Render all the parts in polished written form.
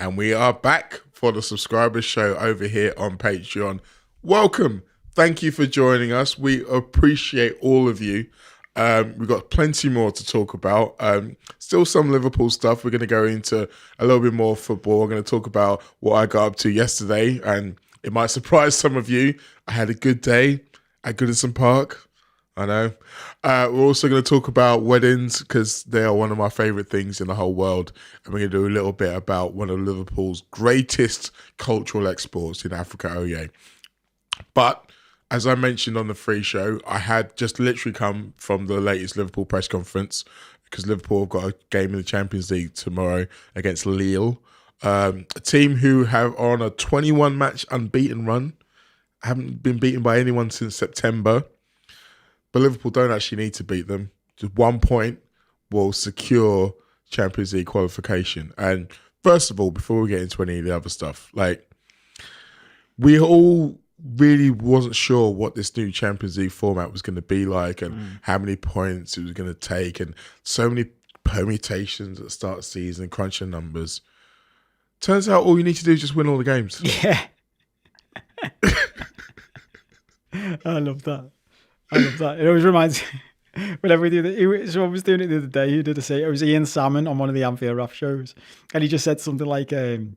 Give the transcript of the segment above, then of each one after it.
And we are back for the subscribers show over here on Patreon. Welcome. Thank you for joining us. We appreciate all of you. We've got plenty more to talk about. Still some Liverpool stuff. We're going to go into a little bit more football. We're going to talk about what I got up to yesterday, and it might surprise some of you. I had a good day at Goodison Park. I know. We're also going to talk about weddings because they are one of my favourite things in the whole world. And we're going to do a little bit about one of Liverpool's greatest cultural exports in Africa, oh yeah. But as I mentioned on the free show, I had just literally come from the latest Liverpool press conference because Liverpool have got a game in the Champions League tomorrow against Lille. A team who are on a 21-match unbeaten run. Haven't been beaten by anyone since September. But Liverpool don't actually need to beat them. Just 1 point will secure Champions League qualification. And first of all, before we get into any of the other stuff, we all really wasn't sure what this new Champions League format was going to be like and how many points it was going to take and so many permutations at the start of the season, crunching numbers. Turns out all you need to do is just win all the games. Yeah. I love that. It always reminds me, whenever we do that, someone was doing it the other day, who did a say, it was Ian Salmon on one of the Anfield Raf shows, and he just said something like, and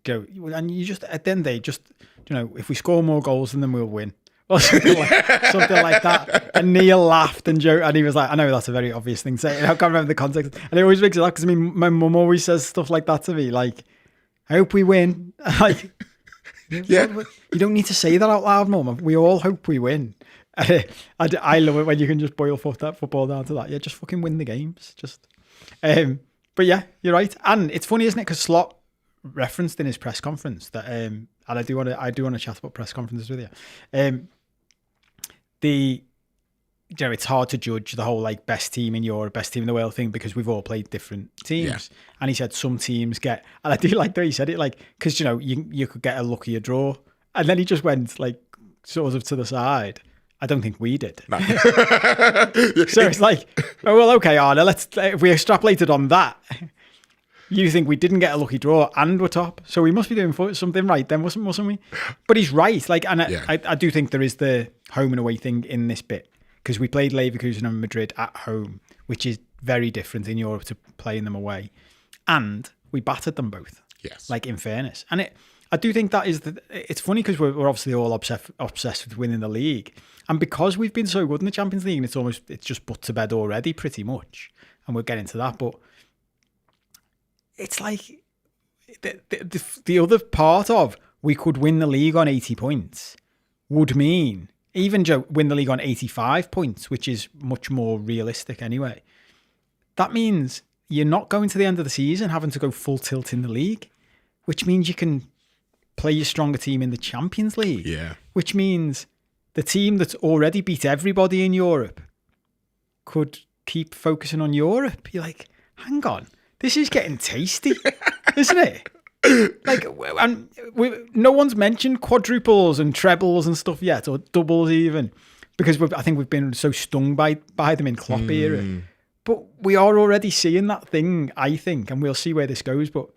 you just, at the end of the day, just, if we score more goals than them, we'll win. Or something like that. And Neil laughed and joked, and he was like, I know that's a very obvious thing to say, I can't remember the context, and it always makes it laugh, because my mum always says stuff like that to me, like, I hope we win. Like, yeah. You don't need to say that out loud, Mum. We all hope we win. I love it when you can just boil football down to that. Yeah, just fucking win the games. But yeah, you're right. And it's funny, isn't it? Because Slot referenced in his press conference that, and I do want to chat about press conferences with you. It's hard to judge the whole best team in Europe, best team in the world thing because we've all played different teams. Yeah. And he said some teams get, and I do like the way he said it, because you could get a luckier draw, and then he just went sort of to the side. I don't think we did. No. So it's oh, well, okay, Arna, if we extrapolated on that, you think we didn't get a lucky draw and we're top. So we must be doing something right then, mustn't we? But he's right. I do think there is the home and away thing in this bit because we played Leverkusen and Madrid at home, which is very different in Europe to playing them away. And we battered them both. Yes. In fairness. And I do think that is it's funny because we're obviously all obsessed with winning the league. And because we've been so good in the Champions League, and it's just put to bed already pretty much. And we'll get into that. But it's the other part of we could win the league on 80 points would mean even win the league on 85 points, which is much more realistic anyway. That means you're not going to the end of the season having to go full tilt in the league, which means you can play your stronger team in the Champions League. Yeah. Which means the team that's already beat everybody in Europe could keep focusing on Europe. You're like, hang on, this is getting tasty, isn't it? And no one's mentioned quadruples and trebles and stuff yet, or doubles even, because I think we've been so stung by them in Klopp era. But we are already seeing that thing, I think, and we'll see where this goes. But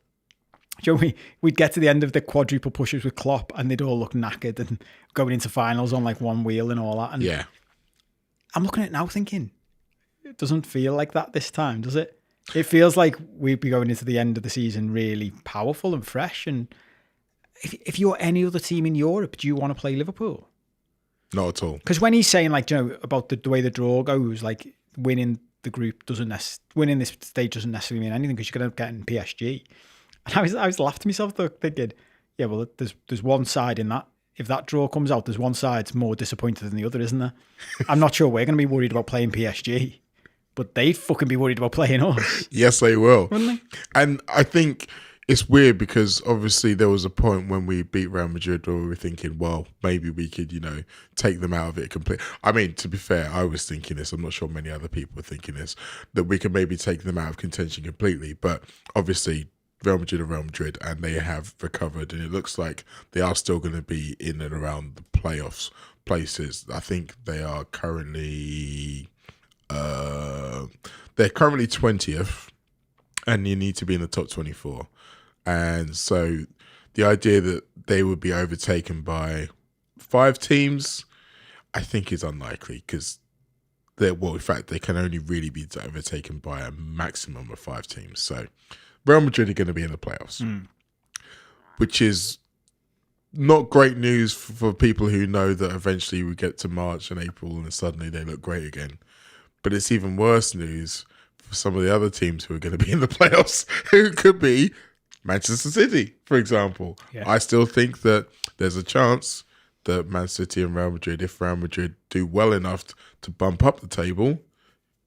we'd get to the end of the quadruple pushes with Klopp and they'd all look knackered and going into finals on one wheel and all that. And yeah. I'm looking at it now thinking, it doesn't feel like that this time, does it? It feels like we'd be going into the end of the season really powerful and fresh. And if you're any other team in Europe, do you want to play Liverpool? Not at all. Because when he's saying about the way the draw goes, winning the group winning this stage doesn't necessarily mean anything because you're going to get in PSG. And I was laughing to myself thinking, yeah, well, there's one side in that. If that draw comes out, there's one side's more disappointed than the other, isn't there? I'm not sure we're going to be worried about playing PSG, but they'd fucking be worried about playing us. Yes, they will. Wouldn't they? And I think it's weird because obviously there was a point when we beat Real Madrid where we were thinking, well, maybe we could, take them out of it completely. I mean, to be fair, I was thinking this. I'm not sure many other people were thinking this, that we could maybe take them out of contention completely. But obviously Real Madrid are Real Madrid and they have recovered and it looks like they are still going to be in and around the playoffs places. I think they are currently 20th and you need to be in the top 24. And so the idea that they would be overtaken by 5 teams, I think is unlikely because in fact, they can only really be overtaken by a maximum of 5 teams. So Real Madrid are going to be in the playoffs, which is not great news for people who know that eventually we get to March and April and suddenly they look great again. But it's even worse news for some of the other teams who are going to be in the playoffs, who could be Manchester City, for example. Yeah. I still think that there's a chance that Man City and Real Madrid, if Real Madrid do well enough to bump up the table,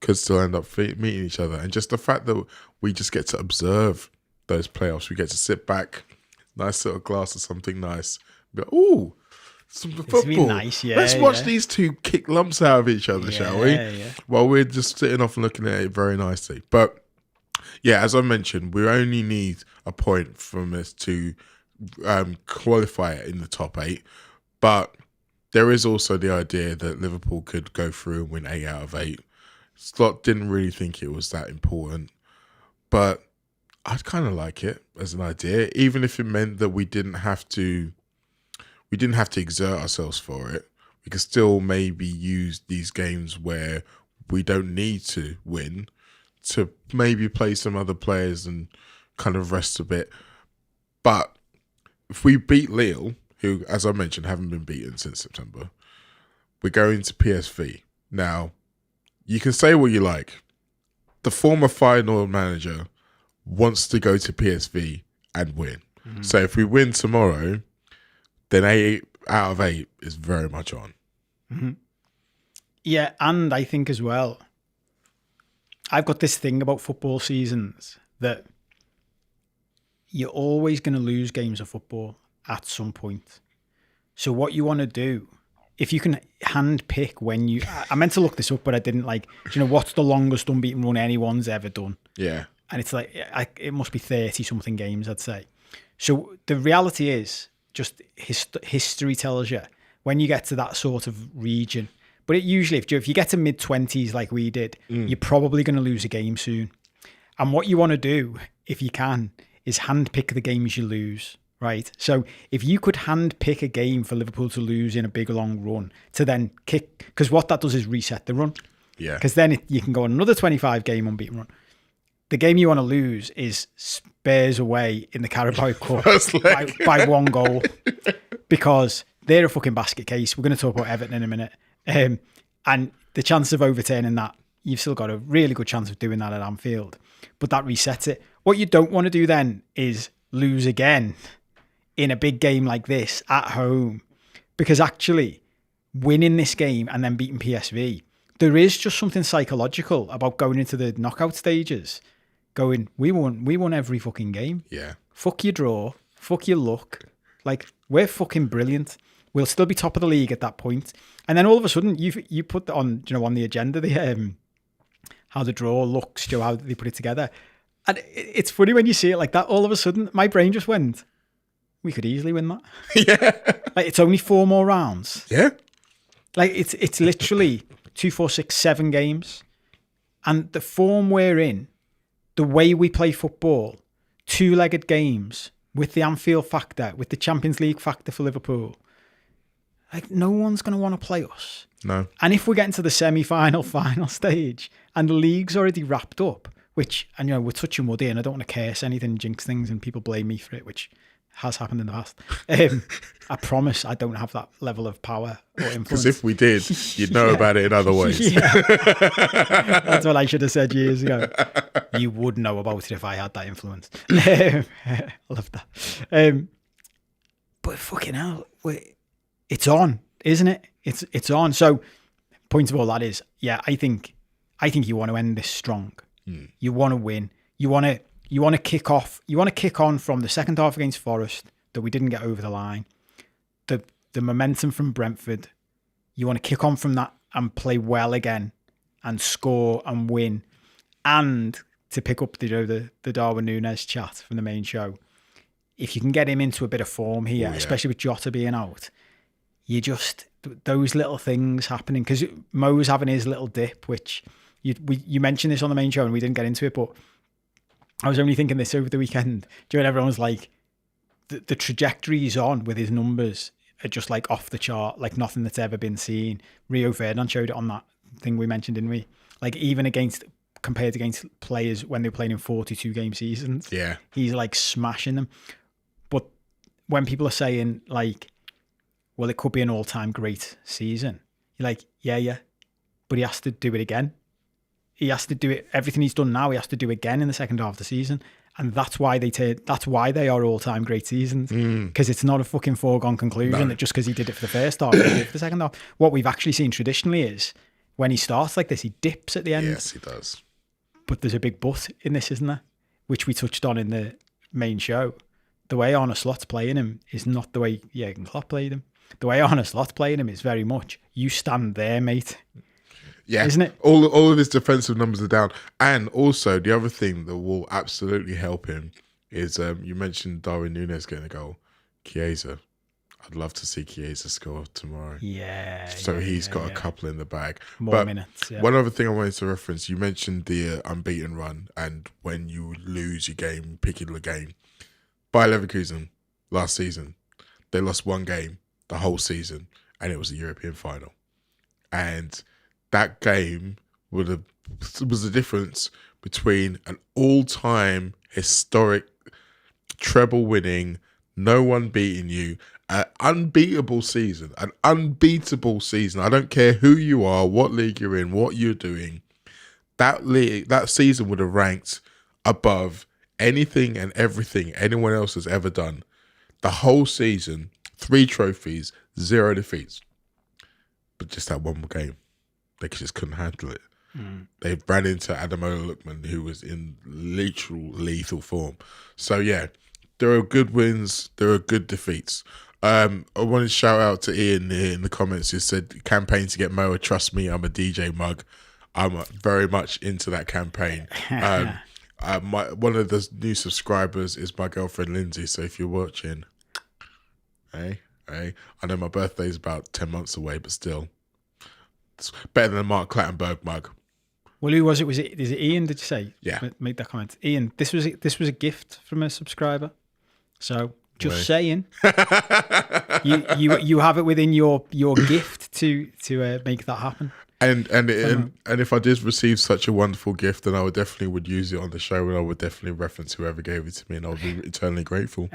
could still end up meeting each other. And just the fact that we just get to observe those playoffs, we get to sit back, nice little glass of something nice, be like, ooh, some football. Nice. Yeah, let's watch these two kick lumps out of each other, shall we? Yeah. While we're just sitting off and looking at it very nicely. But yeah, as I mentioned, we only need a point from this to qualify it in the top 8. But there is also the idea that Liverpool could go through and win 8 out of 8. Slot didn't really think it was that important, but I'd kind of like it as an idea, even if it meant that we didn't have to exert ourselves for it. We could still maybe use these games where we don't need to win to maybe play some other players and kind of rest a bit. But if we beat Lille, who, as I mentioned, haven't been beaten since September, we're going to PSV. Now, you can say what you like. The former Feyenoord manager wants to go to PSV and win. Mm-hmm. So if we win tomorrow, then 8 out of 8 is very much on. Mm-hmm. Yeah, and I think as well, I've got this thing about football seasons that you're always going to lose games of football at some point. So what you want to do, if you can hand pick when you... I meant to look this up, but I didn't. What's the longest unbeaten run anyone's ever done? Yeah. And it's it must be 30-something games, I'd say. So the reality is, just history tells you, when you get to that sort of region, but it usually, if you get to mid-20s like we did, you're probably going to lose a game soon. And what you want to do, if you can, is hand pick the games you lose. Right. So if you could hand pick a game for Liverpool to lose in a big long run to then kick, because what that does is reset the run. Yeah. Because then you can go on another 25 game unbeaten run. The game you want to lose is Spurs away in the Carabao Cup by 1 goal, because they're a fucking basket case. We're going to talk about Everton in a minute. And the chance of overturning that, you've still got a really good chance of doing that at Anfield. But that resets it. What you don't want to do then is lose again in a big game like this at home, because actually winning this game and then beating PSV, there is just something psychological about going into the knockout stages going, we won every fucking game. Yeah. Fuck your draw. Fuck your luck. We're fucking brilliant. We'll still be top of the league at that point. And then all of a sudden you put on, on the agenda, how the draw looks, how they put it together. And it's funny when you see it like that, all of a sudden my brain just went, we could easily win that. Yeah. It's only 4 more rounds. Yeah. It's literally 2, 4, 6, 7 games. And the form we're in, the way we play football, 2-legged games with the Anfield factor, with the Champions League factor for Liverpool, no one's going to want to play us. No. And if we get into the semi-final, final stage and the league's already wrapped up, which, and we're touching wood here and I don't want to curse anything, jinx things, and people blame me for it, which has happened in the past. I promise I don't have that level of power or influence. Because if we did, you'd know about it in other ways. Yeah. That's what I should have said years ago. You would know about it if I had that influence. I love that. But fucking hell, it's on, isn't it? It's on. So, point of all that is, yeah, I think you want to end this strong. You want to win. You want to kick off. You want to kick on from the second half against Forest that we didn't get over the line. The momentum from Brentford. You want to kick on from that and play well again and score and win. And to pick up the Darwin Núñez chat from the main show, if you can get him into a bit of form here, especially with Jota being out, you just, those little things happening, because Mo's having his little dip, which you mentioned this on the main show and we didn't get into it, but I was only thinking this over the weekend. Do you know, everyone was like, the trajectory he's on with his numbers are just like off the chart, like nothing that's ever been seen. Rio Ferdinand showed it on that thing we mentioned, didn't we? Like even compared against players when they were playing in 42 game seasons. Yeah. He's like smashing them. But when people are saying like, well, it could be an all-time great season, you're like, yeah. But he has to do it again. He has to do it. Everything he's done now, he has to do again in the second half of the season. And that's why they are all-time great seasons, because it's not a fucking foregone conclusion that just because he did it for the first half, he did it for the second half. What we've actually seen traditionally is when he starts like this, he dips at the end. Yes, he does. But there's a big but in this, isn't there? Which we touched on in the main show. The way Arne Slot's playing him is not the way Jurgen Klopp played him. The way Arne Slot's playing him is very much, you stand there, mate. Yeah, isn't it? All of his defensive numbers are down. And also, the other thing that will absolutely help him is, you mentioned Darwin Núñez getting a goal. Chiesa. I'd love to see Chiesa score tomorrow. Yeah. So he's got a couple in the bag. More minutes, yeah. One other thing I wanted to reference, you mentioned the unbeaten run, and when you lose your game, particular game. Bayer Leverkusen, last season, they lost one game the whole season, and it was a European final. And that game was the difference between an all-time historic treble-winning, no one beating you, an unbeatable season, an unbeatable season. I don't care who you are, what league you're in, what you're doing. That season would have ranked above anything and everything anyone else has ever done. The whole season, 3 trophies, 0 defeats. But just that one more game, they just couldn't handle it. They ran into Ademola Lookman, who was in lethal form. So yeah, there are good wins, there are good defeats. I want to shout out to Ian here in the comments who said, campaign to get Moa, trust me, I'm a DJ mug. I'm very much into that campaign. One of the new subscribers is my girlfriend Lindsay, so if you're watching, hey, I know my birthday's about 10 months away, but still, it's better than a Mark Clattenburg mug. Well, who was it? Is it Ian, did you say? Yeah. Make that comment. Ian, this was a gift from a subscriber. So just saying, you have it within your gift to make that happen. And if I did receive such a wonderful gift, then I would use it on the show, and I would definitely reference whoever gave it to me, and I would be eternally grateful.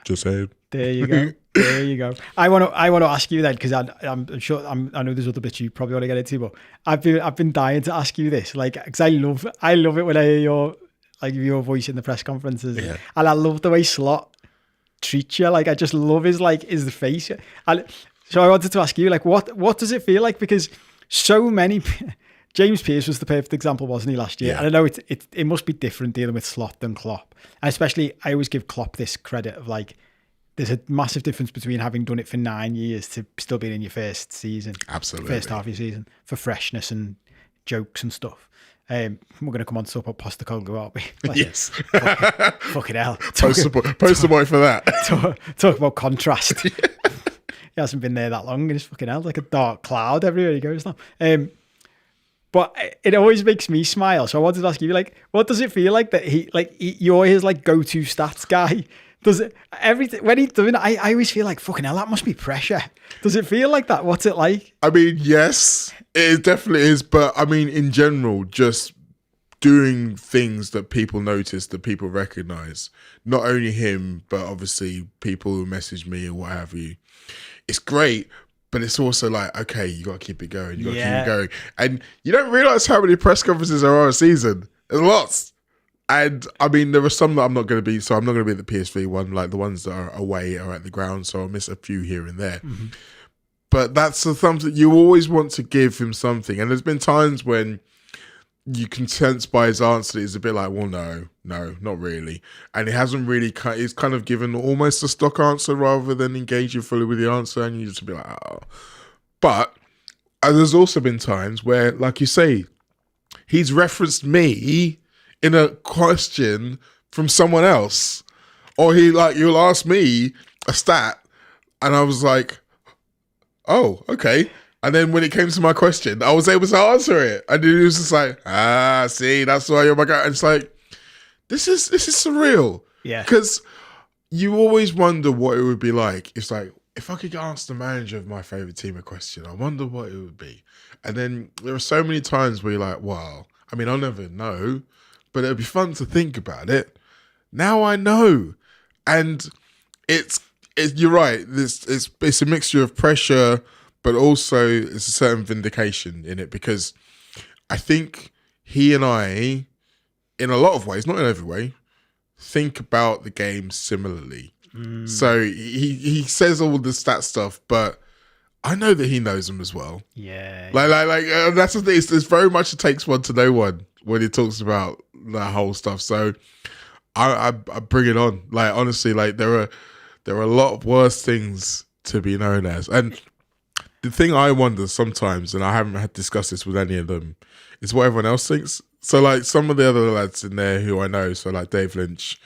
Just saying. There you go. There you go. I want to ask you then, because I'm sure I know there's other bits you probably want to get into, but I've been dying to ask you this, like, because I love it when I hear your voice in the press conferences, and I love the way Slot treats you. Like, I just love his face. So I wanted to ask you, like, what does it feel like? Because so many, James Pearce was the perfect example, wasn't he, last year? Yeah. And I know it must be different dealing with Slot than Klopp. And especially, I always give Klopp this credit of, like, there's a massive difference between having done it for 9 years to still being in your first season. Absolutely. First half of your season, for freshness and jokes and stuff. We're going to come on to talk about Postecoglou, aren't we? Yes. Fucking hell. Post the boy for that. Talk about contrast. He hasn't been there that long, and he's fucking hell, like a dark cloud everywhere he goes now. But it always makes me smile. So I wanted to ask you, like, what does it feel like that you're his like go-to stats guy? Does it everything when he's doing it? I always feel like, fucking hell, that must be pressure. Does it feel like that? What's it like? I mean, yes, it definitely is. But I mean, in general, just doing things that people notice, that people recognize, not only him, but obviously people who message me or what have you. It's great, but it's also like, okay, you got to keep it going. You got to keep it going. And you don't realize how many press conferences there are a season. There's lots. And I mean, there are some that I'm not going to be. So I'm not going to be at the PSV one. Like the ones that are away are at the ground. So I'll miss a few here and there. Mm-hmm. But that's the something you always want to give him something. And there's been times when you can sense by his answer, it's a bit like, well, no, not really. And he hasn't really, he's kind of given almost a stock answer rather than engaging fully with the answer. And you just be like, oh. But there's also been times where, like you say, he's referenced me in a question from someone else. Or you'll ask me a stat and I was like, oh, okay. And then when it came to my question, I was able to answer it. And he was just like, see, that's why you're my guy. And it's like, this is surreal. Yeah. Because you always wonder what it would be like. It's like, if I could ask the manager of my favourite team a question, I wonder what it would be. And then there are so many times where you're like, well, I mean, I'll never know, but it'd be fun to think about it. Now I know. And it's you're right. It's a mixture of pressure, but also it's a certain vindication in it, because I think he and I, in a lot of ways, not in every way, think about the game similarly. So he says all the stat stuff, but I know that he knows them as well. Yeah. Like that's the thing. It's very much it takes one to know one when he talks about that whole stuff. So I bring it on. Like, honestly, like there are a lot of worse things to be known as. And the thing I wonder sometimes, and I haven't had discussed this with any of them, is what everyone else thinks. So like some of the other lads in there who I know, so like Dave Lynch,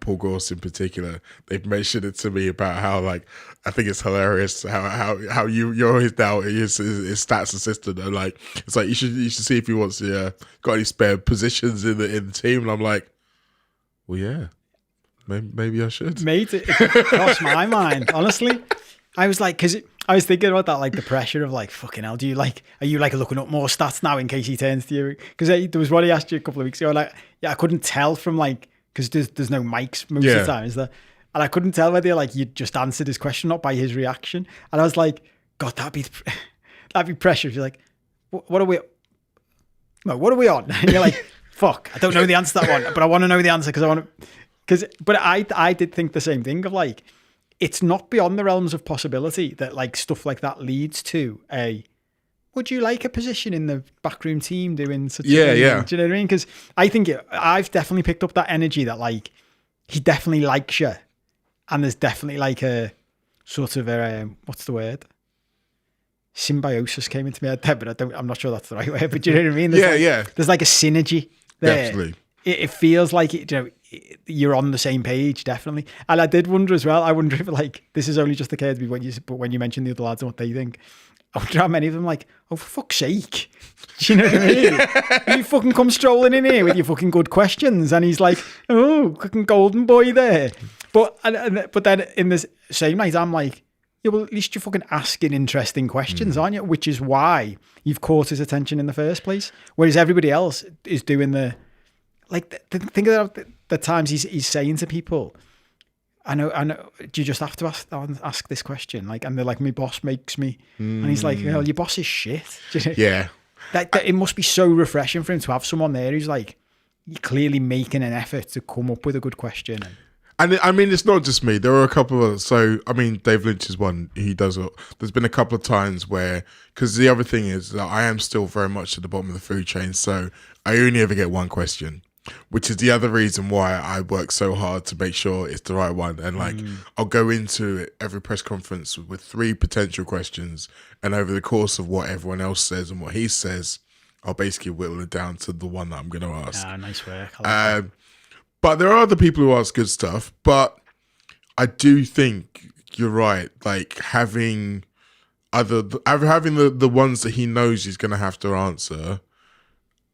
Paul Gorse in particular, they've mentioned it to me about how, like, I think it's hilarious how you're his now his stats assistant, and like it's like you should see if he wants to got any spare positions in the team, and I'm like, well, yeah, maybe I should. Mate, it crossed my mind, honestly. I was like, because I was thinking about that, like the pressure of like, fucking hell, are you like looking up more stats now in case he turns to you? Because there was one he asked you a couple of weeks ago, like, yeah, I couldn't tell from like, because there's no mics most of the time, is there? And I couldn't tell whether like you'd just answered his question, not by his reaction. And I was like, God, that'd be pressure. If you're like, what are we on? And you're like, fuck, I don't know the answer to that one, but I want to know the answer but I did think the same thing of like, it's not beyond the realms of possibility that like stuff like that leads to would you like a position in the backroom team doing such a thing? Yeah. Do you know what I mean? Because I think I've definitely picked up that energy that like, he definitely likes you. And there's definitely like a sort of what's the word? Symbiosis came into my head there, but I'm not sure that's the right word, but do you know what I mean? There's like a synergy there. Definitely. It feels like you're on the same page, definitely. And I did wonder as well, I wonder if like, this has only just occurred to me when you mentioned the other lads and what they think. I wonder how many of them like, oh, for fuck's sake. Do you know what I mean? You fucking come strolling in here with your fucking good questions. And he's like, oh, fucking golden boy there. But then in the same night, I'm like, yeah, well, at least you're fucking asking interesting questions, aren't you? Which is why you've caught his attention in the first place. Whereas everybody else is doing think of the times he's saying to people, I know. Do you just have to ask this question? Like, and they're like, my boss makes me, and he's like, well, your boss is shit. Yeah. That it must be so refreshing for him to have someone there who's like, you're clearly making an effort to come up with a good question. And I mean, it's not just me. There are a couple of, so, I mean, Dave Lynch is one. He does, there's been a couple of times where, because the other thing is that I am still very much at the bottom of the food chain. So I only ever get one question, which is the other reason why I work so hard to make sure it's the right one. And like, I'll go into every press conference with 3 potential questions. And over the course of what everyone else says and what he says, I'll basically whittle it down to the one that I'm going to ask. Ah, nice work. I like that. But there are other people who ask good stuff. But I do think you're right. Like having the ones that he knows he's going to have to answer,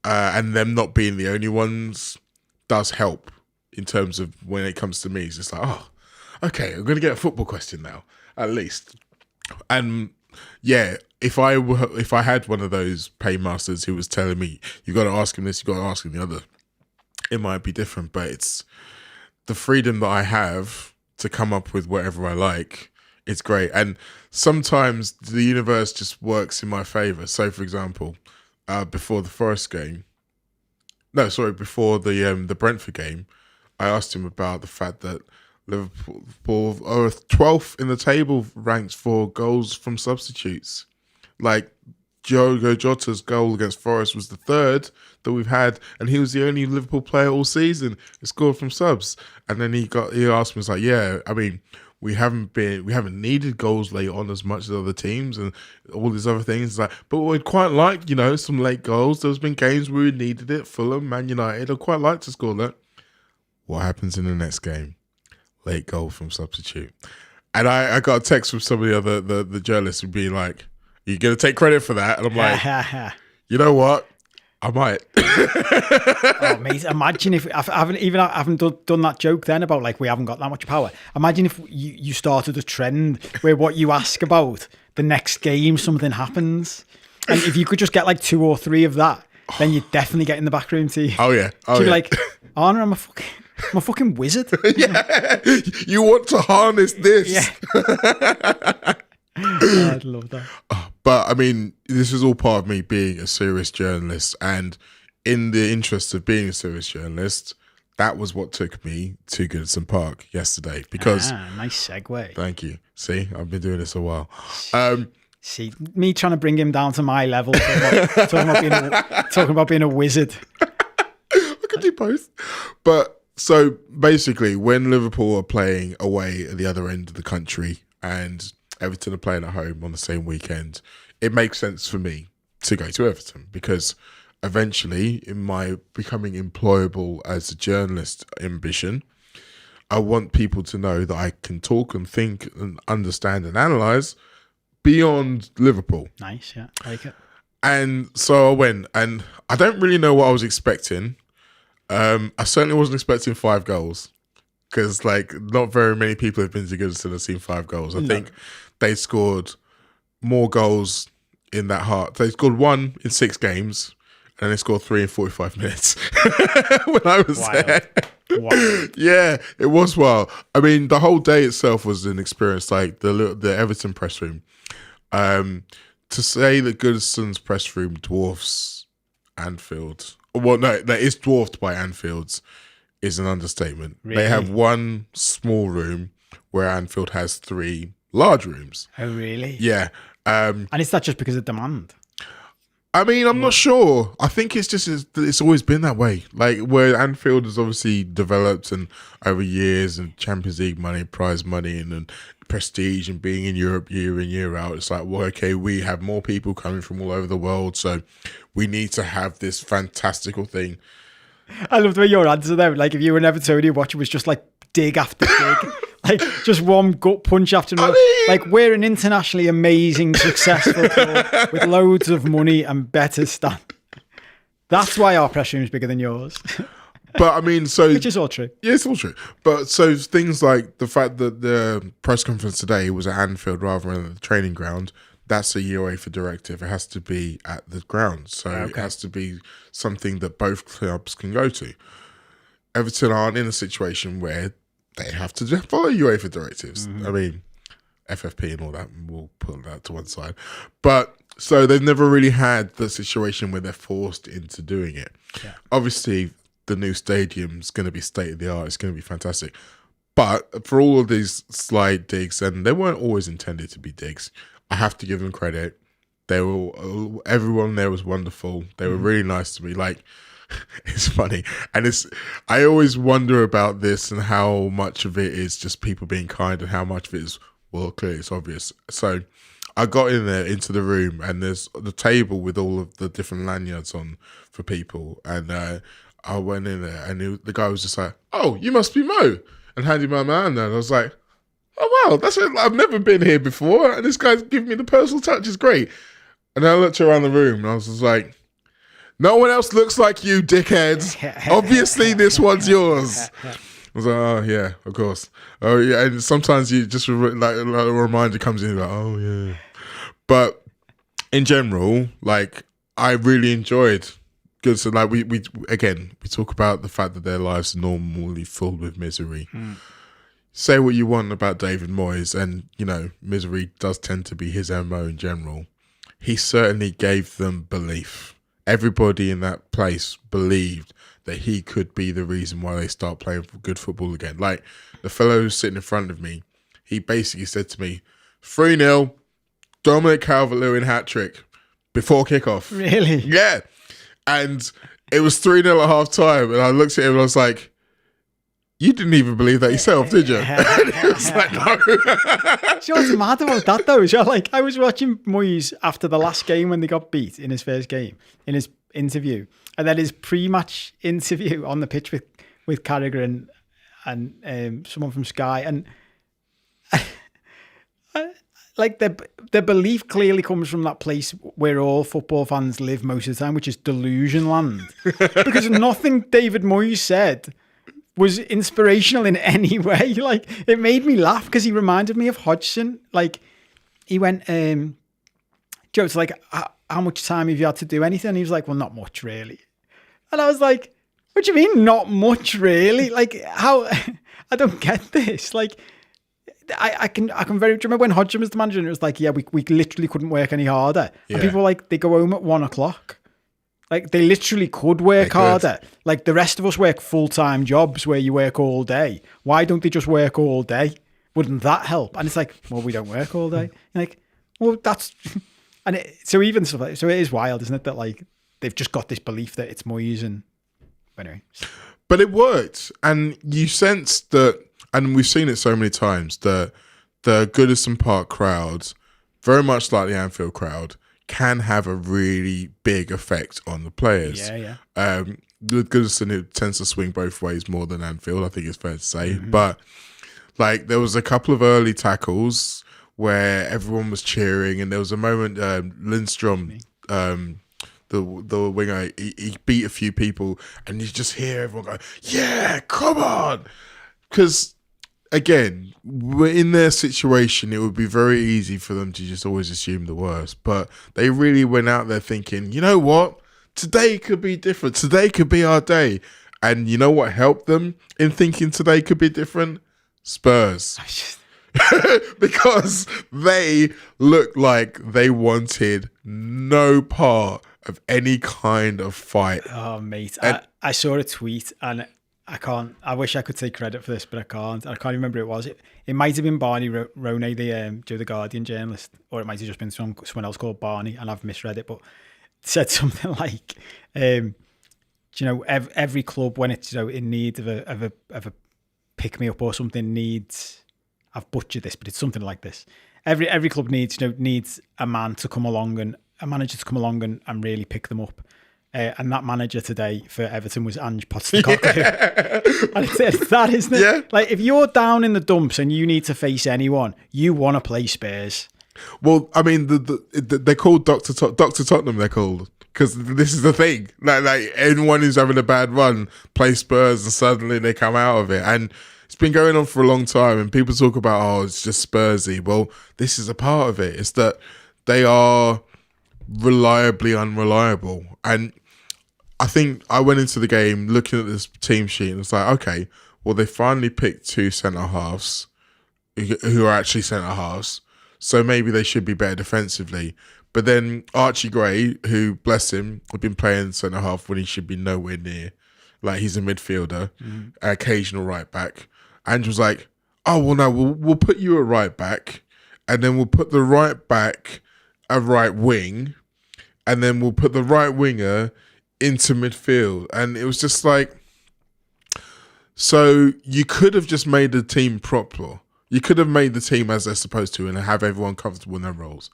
and them not being the only ones does help in terms of when it comes to me. It's just like, oh, okay, I'm going to get a football question now, at least. And yeah, if I had one of those paymasters who was telling me, you got to ask him this, you got to ask him the other, it might be different. But it's the freedom that I have to come up with whatever I like. It's great. And sometimes the universe just works in my favor. So, for example, before the Forest game, before the Brentford game, I asked him about the fact that Liverpool are 12th in the table ranked for goals from substitutes. Like, Diogo Jota's goal against Forest was the 3rd that we've had, and he was the only Liverpool player all season who scored from subs. And then he asked me, was like, yeah, I mean, we haven't needed goals late on as much as other teams and all these other things. Like, but we'd quite like, some late goals. There's been games where we needed it. Fulham, Man United, I'd quite like to score that. What happens in the next game? Late goal from substitute. And I got a text from some of the other the journalists being like, "You're gonna take credit for that?" And I'm like, you know what? I might. Oh, mate, imagine if I haven't done that joke then about like we haven't got that much power. Imagine if you started a trend where what you ask about the next game, something happens, and if you could just get like 2 or 3 of that, then you'd definitely get in the backroom team. Oh yeah. Oh, you'd be yeah. like, Arna, I'm a fucking wizard. Yeah. You want to harness this? Yeah. Oh, I'd love that. But I mean, this is all part of me being a serious journalist, and in the interest of being a serious journalist, that was what took me to Goodison Park yesterday. Because nice segue. Thank you. See, I've been doing this a while. See, me trying to bring him down to my level, talking about being a wizard. I could do both. But so basically, when Liverpool are playing away at the other end of the country and Everton are playing at home on the same weekend, it makes sense for me to go to Everton, because eventually, in my becoming employable as a journalist ambition, I want people to know that I can talk and think and understand and analyse beyond Liverpool. Nice, yeah, I like it. And so I went, and I don't really know what I was expecting. I certainly wasn't expecting 5 goals, because like not very many people have been to Goodison and have seen 5 goals. I think they scored more goals in that half. They scored 1 in 6 games, and they scored 3 in 45 minutes when I was there. Wow. Yeah, it was wild. I mean, the whole day itself was an experience. Like the Everton press room. To say that Goodison's press room dwarfs Anfield, well, no, that is dwarfed by Anfield's, is an understatement. Really? They have 1 small room where Anfield has 3 large rooms. Oh, really? Yeah. And is that just because of demand? I mean, I'm not sure. I think it's always been that way. Like, where Anfield has obviously developed and over years, and Champions League money, prize money, and prestige, and being in Europe year in, year out. It's like, well, okay, we have more people coming from all over the world, so we need to have this fantastical thing. I love the way your answer there. Like, if you were an Evertonian watch, it was just like dig after dig. Like, just one gut punch after another. Like, we're an internationally amazing, successful club with loads of money and better stand. That's why our press room is bigger than yours. But I mean, so which is all true. Yeah, it's all true. But so things like the fact that the press conference today was at Anfield rather than at the training ground, that's a UEFA directive. It has to be at the ground. So It has to be something that both clubs can go to. Everton aren't in a situation where they have to follow UEFA directives. I mean, FFP and all that, we'll put that to one side. But so they've never really had the situation where they're forced into doing it. Yeah. Obviously, the new stadium's going to be state of the art. It's going to be fantastic. But for all of these slight digs, and they weren't always intended to be digs, I have to give them credit. Everyone there was wonderful. They were really nice to me. Like, it's funny, and I always wonder about this and how much of it is just people being kind and how much of it is, well, clearly it's obvious. So I got in there into the room, and there's the table with all of the different lanyards on for people, and I went in there, and the guy was just like, "Oh, you must be Mo," and handed my man there, and I was like, "Oh wow, that's it. I've never been here before, and this guy's giving me the personal touch. It's great." And I looked around the room, and I was just like, "No one else looks like you, dickheads. Obviously, this one's yours." I was like, "Oh yeah, of course. Oh yeah." And sometimes you just like a reminder comes in, like, "Oh yeah." But in general, like, I really enjoyed Goodison. Like we talk about the fact that their lives are normally filled with misery. Say what you want about David Moyes, and you know, misery does tend to be his MO in general. He certainly gave them belief. Everybody in that place believed that he could be the reason why they start playing good football again. Like, the fellow who's sitting in front of me, he basically said to me, 3-0, Dominic Calvert-Lewin hat-trick before kickoff. Really? Yeah. And it was 3-0 at half-time, and I looked at him and I was like, "You didn't even believe that yourself, did you?" And he was like, "No." You know what's mad about that though? So, like, I was watching Moyes after the last game when they got beat in his first game, in his interview, and then his pre-match interview on the pitch with Carragher and someone from Sky, and like their belief clearly comes from that place where all football fans live most of the time, which is delusion land. Because nothing David Moyes said was inspirational in any way. Like, it made me laugh because he reminded me of Hodgson. Like, he went, Joe, it's like, how much time have you had to do anything? He was like, well, not much really. And I was like, what do you mean not much really? Like, how? I don't get this. Like, I can very. Do you remember when Hodgson was the manager and it was like, yeah, we literally couldn't work any harder. Yeah. And people were like, they go home at 1:00. Like, they literally could work harder. Like, the rest of us work full-time jobs where you work all day. Why don't they just work all day? Wouldn't that help? And it's like, well, we don't work all day. Like, well, that's... And so even stuff like... So it is wild, isn't it? That, like, they've just got this belief that it's Moyes and... Anyway. But it worked. And you sense that... And we've seen it so many times, that the Goodison Park crowd, very much like the Anfield crowd, can have a really big effect on the players. Yeah. With Goodison, it tends to swing both ways more than Anfield, I think it's fair to say. Mm-hmm. But like, there was a couple of early tackles where everyone was cheering, and there was a moment Lindstrom, the winger, he beat a few people, and you just hear everyone go, "Yeah, come on!" Because again, in their situation, it would be very easy for them to just always assume the worst. But they really went out there thinking, you know what? Today could be different. Today could be our day. And you know what helped them in thinking today could be different? Spurs. Because they looked like they wanted no part of any kind of fight. Oh, mate. I saw a tweet and... I wish I could take credit for this, but I can't. I can't remember who it was. It might have been Barney Ronay, the Guardian journalist, or it might have just been someone else called Barney, and I've misread it. But it said something like, every club, when it's in need of a pick me up or something, needs. I've butchered this, but it's something like this. Every club needs a man to come along and a manager to come along and really pick them up. And that manager today for Everton was Ange Postecoglou. Yeah. And it's that, isn't it? Yeah. Like, if you're down in the dumps and you need to face anyone, you want to play Spurs. Well, I mean, they're called Dr. Tottenham, they're called. Because this is the thing. Like, anyone who's having a bad run plays Spurs and suddenly they come out of it. And it's been going on for a long time, and people talk about, oh, it's just Spursy. Well, this is a part of it. It's that they are reliably unreliable. And I think I went into the game looking at this team sheet and it's like, okay, well, they finally picked two centre-halves who are actually centre-halves, so maybe they should be better defensively. But then Archie Gray, who, bless him, had been playing centre-half when he should be nowhere near. Like, he's a midfielder, occasional right-back. And was like, oh, well, no, we'll put you at right-back, and then we'll put the right-back at right wing, and then we'll put the right winger into midfield. And it was just like, so you could have just made the team proper. You could have made the team as they're supposed to and have everyone comfortable in their roles.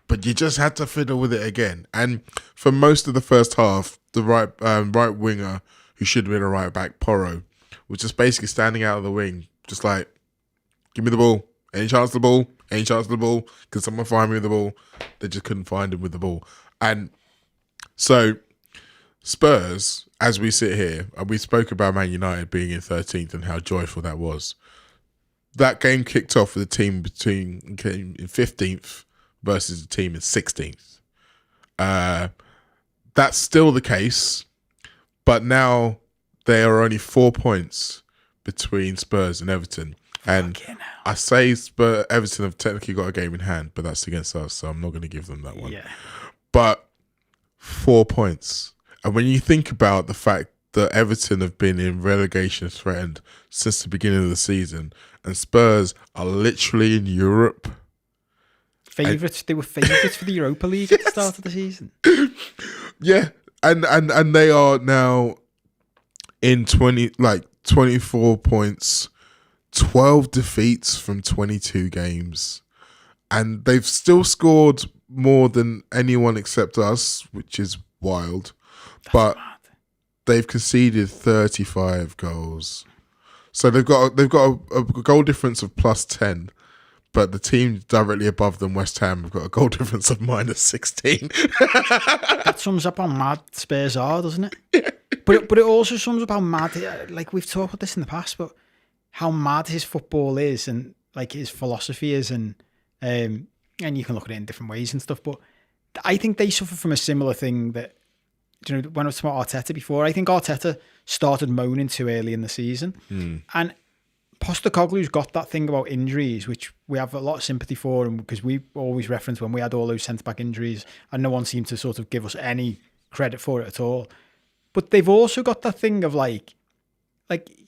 But you just had to fiddle with it again. And for most of the first half, the right winger, who should have been a right back, Porro, was just basically standing out of the wing, just like, give me the ball. Any chance of the ball? Any chance of the ball? Can someone find me with the ball? They just couldn't find him with the ball. And so Spurs, as we sit here, and we spoke about Man United being in 13th and how joyful that was. That game kicked off with a team in 15th versus a team in 16th. That's still the case, but now there are only 4 points between Spurs and Everton. And I say Everton have technically got a game in hand, but that's against us, so I'm not going to give them that one. Yeah. But 4 points. And when you think about the fact that Everton have been in relegation threatened since the beginning of the season, and Spurs are literally in Europe. Favourites. They were favourites for the Europa League at the start of the season. Yeah. And they are now in 24 points, 12 defeats from 22 games. And they've still scored more than anyone except us, which is wild. But they've conceded 35 goals. So they've got a goal difference of plus 10. but the team directly above them, West Ham, have got a goal difference of -16. That sums up how mad Spurs are, doesn't it? Yeah. But it also sums up how mad, like we've talked about this in the past, but how mad his football is and like his philosophy is, and you can look at it in different ways and stuff. But I think they suffer from a similar thing that, you know, when I was talking about Arteta before, I think Arteta started moaning too early in the season, and Postecoglou's got that thing about injuries, which we have a lot of sympathy for, and because we always reference when we had all those centre back injuries, and no one seemed to sort of give us any credit for it at all. But they've also got that thing of like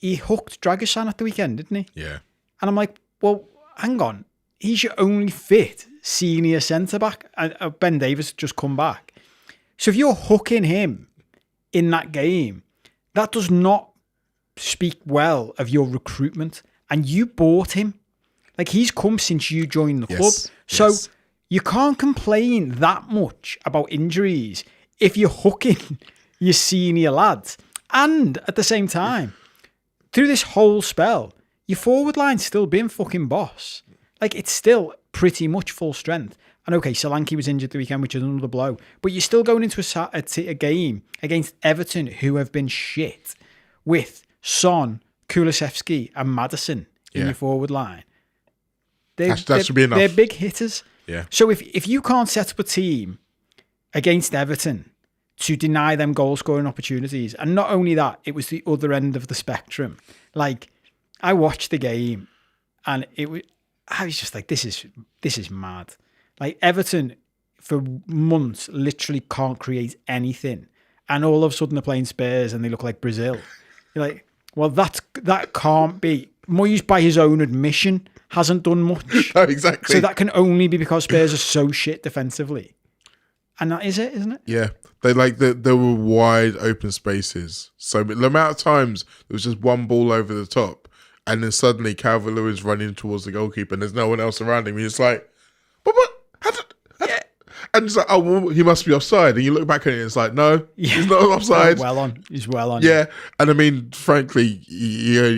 he hooked Dragosan at the weekend, didn't he? Yeah. And I'm like, well, hang on, he's your only fit senior centre back, and Ben Davies just come back. So if you're hooking him in that game, that does not speak well of your recruitment. And you bought him. Like, he's come since you joined the club. So you can't complain that much about injuries if you're hooking your senior lads. And at the same time, through this whole spell, your forward line's still been fucking boss. Like, it's still pretty much full strength. And okay, Solanke was injured the weekend, which is another blow. But you're still going into a game against Everton, who have been shit, with Son, Kulusevski and Maddison in your forward line. That should be enough. They're big hitters. Yeah. So if you can't set up a team against Everton to deny them goal-scoring opportunities, and not only that, it was the other end of the spectrum. Like, I watched the game, and I was just like, this is mad. Like, Everton, for months, literally can't create anything. And all of a sudden they're playing Spurs and they look like Brazil. You're like, well, that can't be. Moyes, by his own admission, hasn't done much. No, exactly. So that can only be because Spurs are so shit defensively. And that is it, isn't it? Yeah. There were wide open spaces. So the amount of times there was just one ball over the top, and then suddenly Calvert-Lewin's running towards the goalkeeper and there's no one else around him. He's like, but what? And it's like, oh, well, he must be offside. And you look back at it and it's like, no, he's not offside. He's well on. Yeah. And I mean, frankly,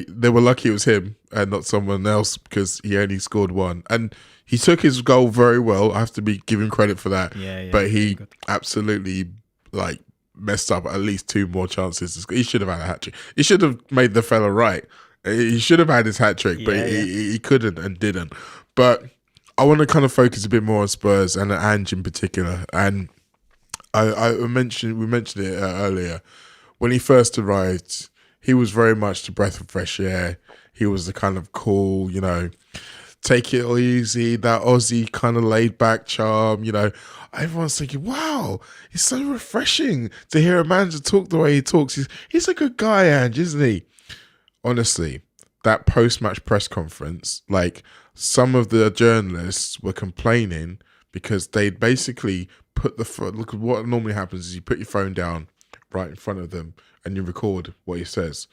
they were lucky it was him and not someone else, because he only scored one. And he took his goal very well. I have to give him credit for that. Yeah, but he absolutely messed up at least two more chances. He should have had a hat-trick. He should have made the fella right. He should have had his hat-trick, but he couldn't and didn't. But I want to kind of focus a bit more on Spurs and Ange in particular. And we mentioned it earlier. When he first arrived, he was very much the breath of fresh air. He was the kind of cool, take it easy, that Aussie kind of laid back charm. Everyone's thinking, wow, it's so refreshing to hear a manager talk the way he talks. He's a good guy, Ange, isn't he? Honestly, that post-match press conference, some of the journalists were complaining because they'd basically look, what normally happens is you put your phone down right in front of them and you record what he says.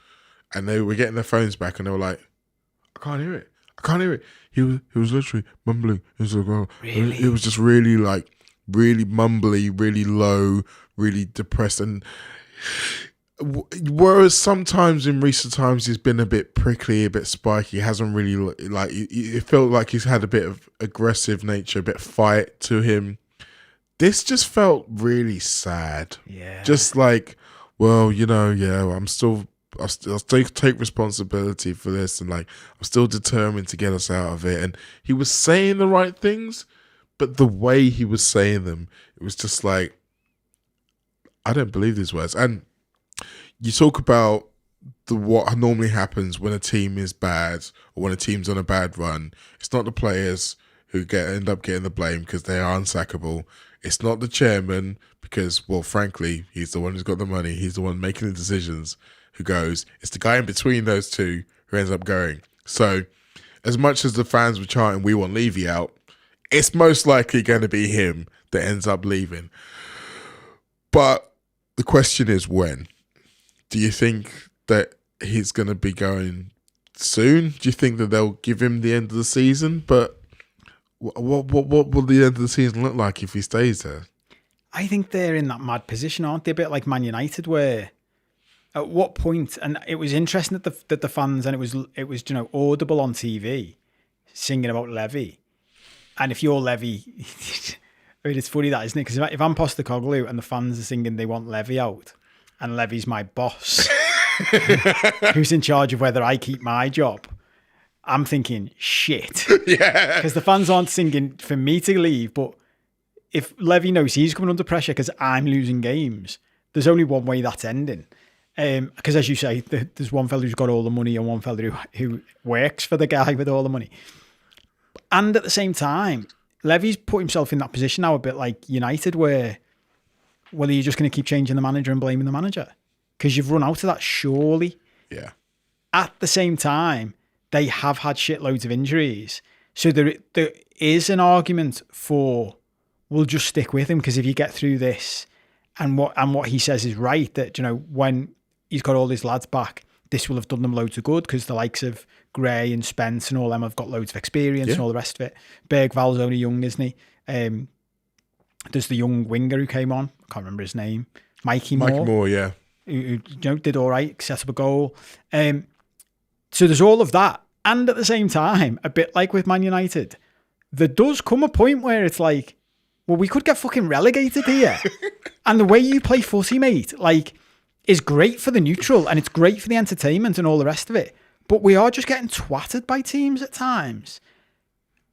And they were getting their phones back and they were like, I can't hear it. He was literally mumbling. He was like, oh. Really? It was just really really mumbly, really low, really depressed. And whereas sometimes in recent times he's been a bit prickly, a bit spiky, he hasn't really it felt like he's had a bit of aggressive nature, a bit fight to him. This just felt really sad. Yeah. Just like, well, I'll still take responsibility for this, and I'm still determined to get us out of it. And he was saying the right things, but the way he was saying them, it was just like, I don't believe these words. And you talk about what normally happens when a team is bad or when a team's on a bad run. It's not the players who end up getting the blame because they are unsackable. It's not the chairman because, well, frankly, he's the one who's got the money. He's the one making the decisions who goes. It's the guy in between those two who ends up going. So as much as the fans were chanting, we want Levy out, it's most likely going to be him that ends up leaving. But the question is when. Do you think that he's going to be going soon? Do you think that they'll give him the end of the season? But what will the end of the season look like if he stays there? I think they're in that mad position, aren't they? A bit like Man United, where at what point, and it was interesting that the fans, and it was audible on TV singing about Levy. And if you're Levy, I mean, it's funny that, isn't it? Because if I'm Postecoglou and the fans are singing they want Levy out, and Levy's my boss, who's in charge of whether I keep my job, I'm thinking, shit. Yeah. Because the fans aren't singing for me to leave, but if Levy knows he's coming under pressure because I'm losing games, there's only one way that's ending. Because as you say, there's one fella who's got all the money and one fella who works for the guy with all the money. And at the same time, Levy's put himself in that position now a bit like United, where, well, are you just going to keep changing the manager and blaming the manager? Because you've run out of that, surely. Yeah. At the same time, they have had shitloads of injuries. So there is an argument for, we'll just stick with him, because if you get through this, and what he says is right, that, you know, when he's got all his lads back, this will have done them loads of good, because the likes of Gray and Spence and all them have got loads of experience and all the rest of it. Bergvall's only young, isn't he? There's the young winger who came on. I can't remember his name. Mikey Moore, yeah. Who you know, did all right, set up a goal. So there's all of that. And at the same time, a bit like with Man United, there does come a point where it's like, well, we could get fucking relegated here. And the way you play footy, mate, like, is great for the neutral and it's great for the entertainment and all the rest of it. But we are just getting twatted by teams at times.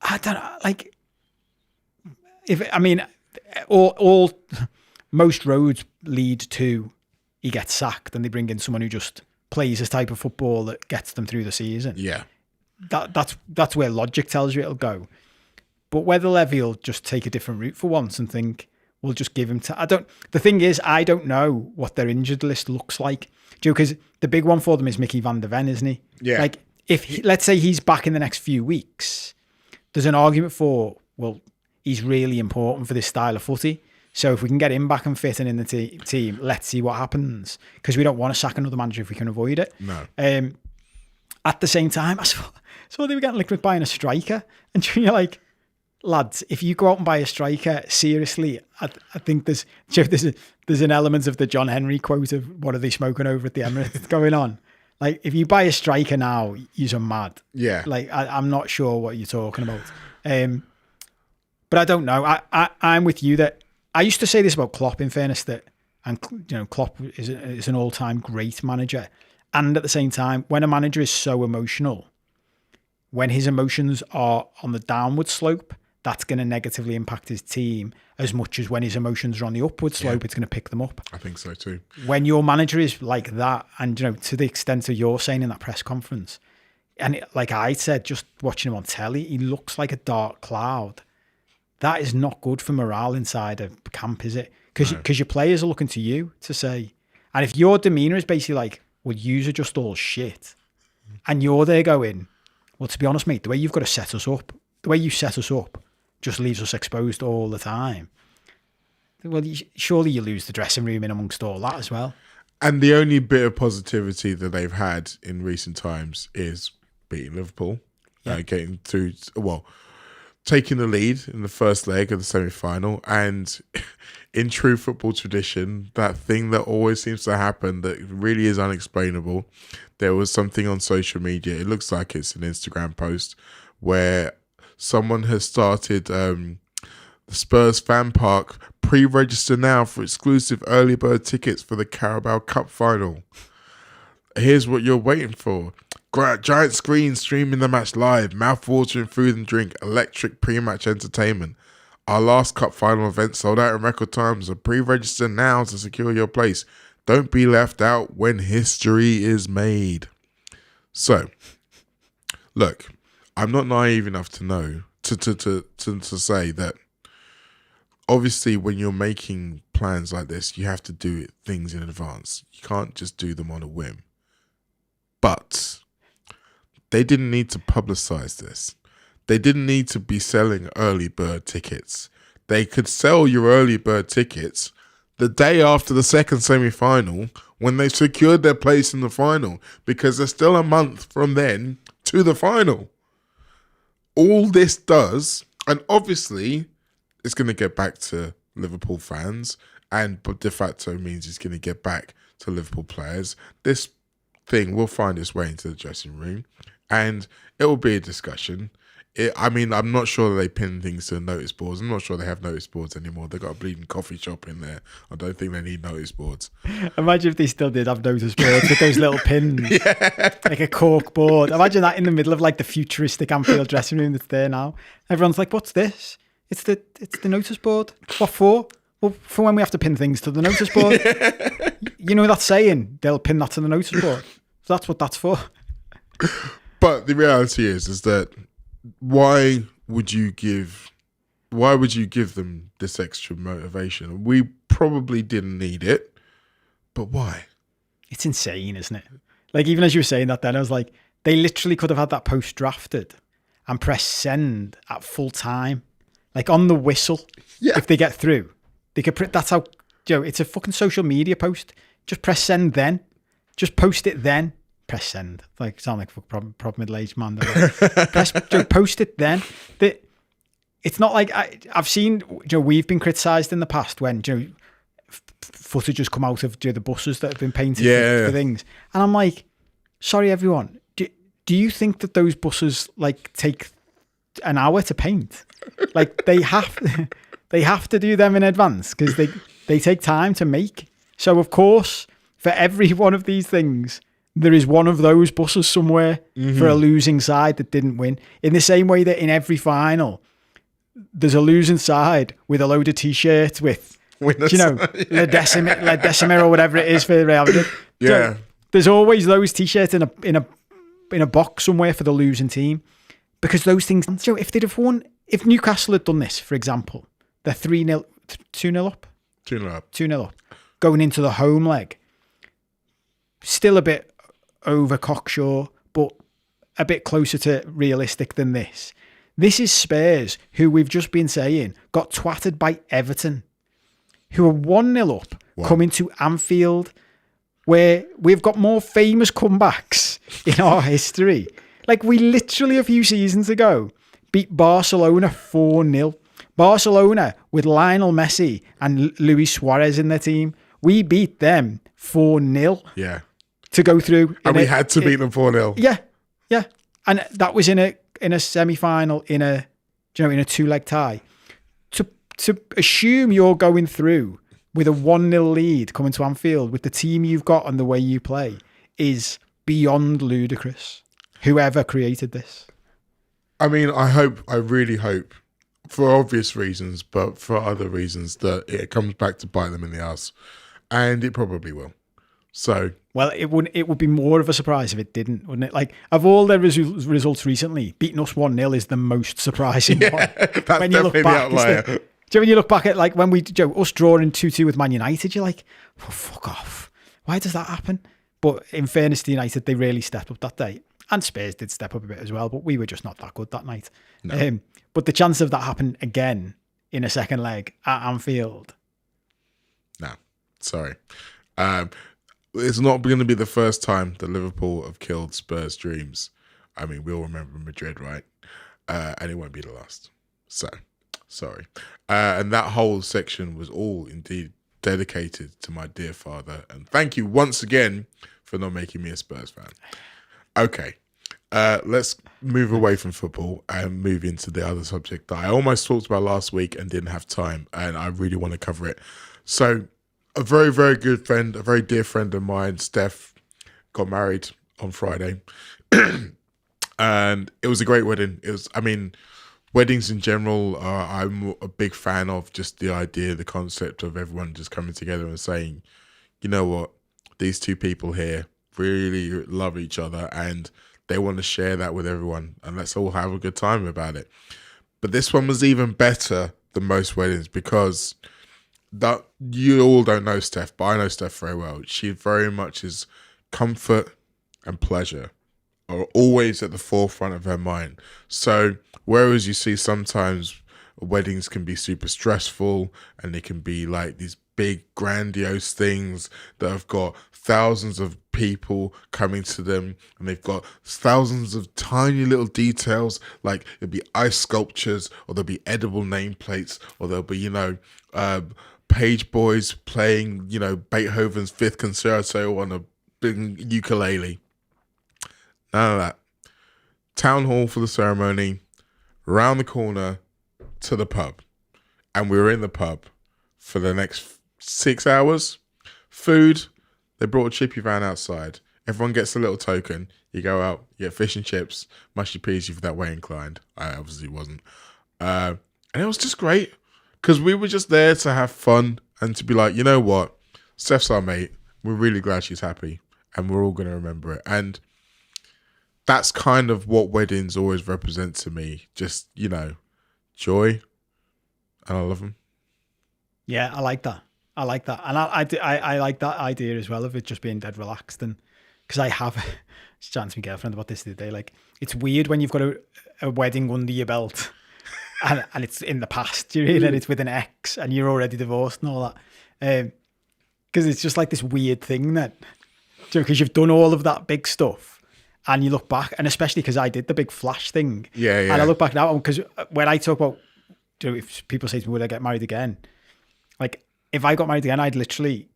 I don't know, like, most roads lead to he gets sacked and they bring in someone who just plays this type of football that gets them through the season. Yeah. That's where logic tells you it'll go. But whether Levy will just take a different route for once and think, we'll just give him the thing is, I don't know what their injured list looks like. Because the big one for them is Mickey van der Ven, isn't he? Yeah. Like, let's say he's back in the next few weeks, there's an argument for, well, he's really important for this style of footy. So if we can get him back and fit in the team, let's see what happens. Because we don't want to sack another manager if we can avoid it. No. At the same time, I saw they were getting licked with buying a striker. And you're like, lads, if you go out and buy a striker, seriously, I think there's an element of the John Henry quote of what are they smoking over at the Emirates going on. Like, if you buy a striker now, you're mad. Yeah. Like, I'm not sure what you're talking about. But I don't know. I'm with you that I used to say this about Klopp, in fairness, that, and you know, Klopp is an all-time great manager. And at the same time, when a manager is so emotional, when his emotions are on the downward slope, that's going to negatively impact his team as much as when his emotions are on the upward slope, it's going to pick them up. I think so too. When your manager is like that, and you know, to the extent of you're saying in that press conference, and like I said, just watching him on telly, he looks like a dark cloud. That is not good for morale inside a camp, is it? Because your players are looking to you to say, and if your demeanour is basically like, well, yous are just all shit, and you're there going, well, to be honest, mate, the way you've got to set us up, the way you set us up, just leaves us exposed all the time. Well, surely you lose the dressing room in amongst all that as well. And the only bit of positivity that they've had in recent times is beating Liverpool, getting to, well, taking the lead in the first leg of the semi-final. And in true football tradition, that thing that always seems to happen that really is unexplainable, there was something on social media, it looks like it's an Instagram post, where someone has started the Spurs fan park, pre-register now for exclusive early bird tickets for the Carabao Cup final. Here's what you're waiting for. Giant screen streaming the match live, mouth-watering food and drink, electric pre-match entertainment. Our last cup final event sold out in record time, so pre-register now to secure your place. Don't be left out when history is made. So, look, I'm not naive enough to know to say that obviously when you're making plans like this, you have to do things in advance. You can't just do them on a whim. But they didn't need to publicize this. They didn't need to be selling early bird tickets. They could sell your early bird tickets the day after the second semi-final when they secured their place in the final, because there's still a month from then to the final. All this does, and obviously it's going to get back to Liverpool fans, and de facto means it's going to get back to Liverpool players. This thing will find its way into the dressing room, and it will be a discussion. I'm not sure they pin things to notice boards. I'm not sure they have notice boards anymore. They've got a bleeding coffee shop in there. I don't think they need notice boards. Imagine if they still did have notice boards with those little pins, like a cork board. Imagine that in the middle of like the futuristic Anfield dressing room that's there now. Everyone's like, "What's this? It's the notice board. What for? Well, for when we have to pin things to the notice board. You know that saying? They'll pin that to the notice board. So that's what that's for." But the reality is that why would you give them this extra motivation? We probably didn't need it, but why? It's insane, isn't it? Like, even as you were saying that then, I was like, they literally could have had that post drafted and press send at full time, like on the whistle. Yeah. If they get through, they could that's how, it's a fucking social media post. Just press send then. Just post it then. Press send. Like, sound like a proper middle-aged man. Post it then. It's not like I've seen, we've been criticised in the past when, footage has come out of the buses that have been painted for things. And I'm like, sorry, everyone. Do you think that those buses like take an hour to paint? Like, they have to do them in advance because they take time to make. So, of course, for every one of these things, there is one of those buses somewhere for a losing side that didn't win. In the same way that in every final, there's a losing side with a load of T-shirts with, La Decimir or whatever it is for Real Madrid. Yeah. So there's always those T-shirts in a box somewhere for the losing team, because those things. If they'd have won, if Newcastle had done this, for example, they're 2-0 up, 2-0 up, going into the home leg. Still a bit over cocksure, but a bit closer to realistic than this. This is Spurs, who we've just been saying got twatted by Everton, who are 1-0 up, coming to Anfield, where we've got more famous comebacks in our history. Like, we literally a few seasons ago beat Barcelona 4-0. Barcelona with Lionel Messi and Luis Suarez in their team. We beat them 4-0. Yeah. To go through. And we had to beat them 4-0. Yeah. Yeah. And that was in a semi-final, in a 2-leg tie. To assume you're going through with a 1-0 lead coming to Anfield with the team you've got and the way you play is beyond ludicrous. Whoever created this. I mean, I really hope, for obvious reasons, but for other reasons, that it comes back to bite them in the ass. And it probably will. So, well, it would be more of a surprise if it didn't, wouldn't it? Like, of all their results recently, beating us 1-0 is the most surprising one. That's when you look back, the outlier. When you look back at, like, when us drawing 2-2 with Man United, you're like, oh, fuck off. Why does that happen? But in fairness to United, they really stepped up that day. And Spurs did step up a bit as well, but we were just not that good that night. No. But the chance of that happening again in a second leg at Anfield. No, sorry. It's not going to be the first time that Liverpool have killed Spurs' dreams. I mean, we all remember Madrid, right? And it won't be the last. So, sorry. And that whole section was all indeed dedicated to my dear father. And thank you once again for not making me a Spurs fan. Okay. Let's move away from football and move into the other subject that I almost talked about last week and didn't have time. And I really want to cover it. So, a very, very good friend, a very dear friend of mine, Steph, got married on Friday. And it was a great wedding. Weddings in general, I'm a big fan of just the idea, the concept of everyone just coming together and saying, you know what, these two people here really love each other and they want to share that with everyone. And let's all have a good time about it. But this one was even better than most weddings because... that you all don't know Steph, but I know Steph very well. She very much is comfort and pleasure are always at the forefront of her mind. So whereas you see sometimes weddings can be super stressful and they can be like these big grandiose things that have got thousands of people coming to them and they've got thousands of tiny little details, like it'll be ice sculptures or there'll be edible nameplates or there'll be, page boys playing, Beethoven's Fifth Concerto on a big ukulele. None of that. Town hall for the ceremony, round the corner to the pub. And we were in the pub for the next 6 hours. Food, they brought a chippy van outside. Everyone gets a little token. You go out, you get fish and chips, mushy peasy for that way inclined. I obviously wasn't. And it was just great because we were just there to have fun and to be like, you know what? Steph's our mate. We're really glad she's happy and we're all going to remember it. And that's kind of what weddings always represent to me. Just, you know, joy. And I love them. Yeah, I like that. And I like that idea as well of it just being dead relaxed. And because I have chatting to my girlfriend about this the other day, like it's weird when you've got a wedding under your belt and it's in the past, you know, and it's with an ex and you're already divorced and all that. Because it's just like this weird thing that, because you've done all of that big stuff and you look back, and especially because I did the big flash thing. Yeah. And I look back now, because when I talk about, you know, if people say to me, would I get married again? Like, if I got married again, I'd literally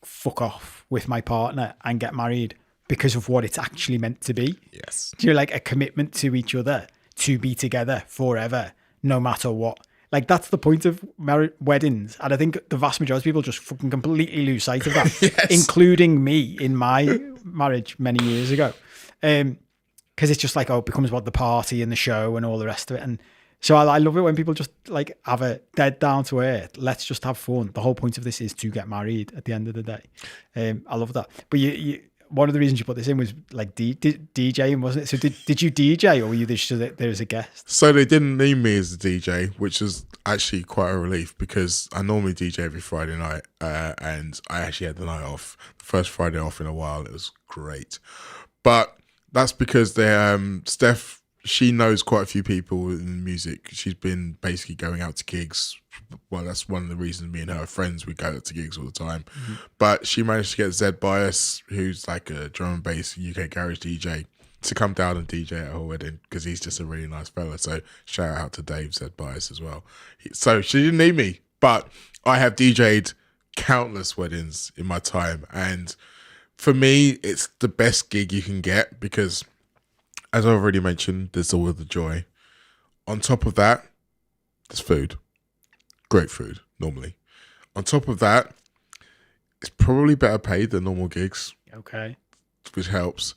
fuck off with my partner and get married because of what it's actually meant to be. Yes. You know, like a commitment to each other to be together forever, no matter what. Like, that's the point of weddings. And I think the vast majority of people just fucking completely lose sight of that, Yes. including me in my marriage many years ago. Because it's just like, oh, it becomes about the party and the show and all the rest of it. And so I love it when people just like have a dead down to earth. Let's just have fun. The whole point of this is to get married at the end of the day. I love that. But you one of the reasons you put this in was like DJing, wasn't it? So did you DJ, or were you just there as a guest? So they didn't need me as a DJ, which is actually quite a relief because I normally DJ every Friday night, and I actually had the night off, the first Friday off in a while. It was great, but that's because Steph, she knows quite a few people in music. She's been basically going out to gigs. Well, that's one of the reasons me and her are friends. We go out to gigs all the time. Mm-hmm. But she managed to get Zed Bias, who's like a drum and bass UK garage DJ, to come down and DJ at her wedding because he's just a really nice fella. So shout out to Dave Zed Bias as well. So she didn't need me, but I have DJ'd countless weddings in my time. And for me, it's the best gig you can get because, as I already mentioned, there's all of the joy. On top of that, there's food. Great food, normally. On top of that, it's probably better paid than normal gigs. Okay. Which helps.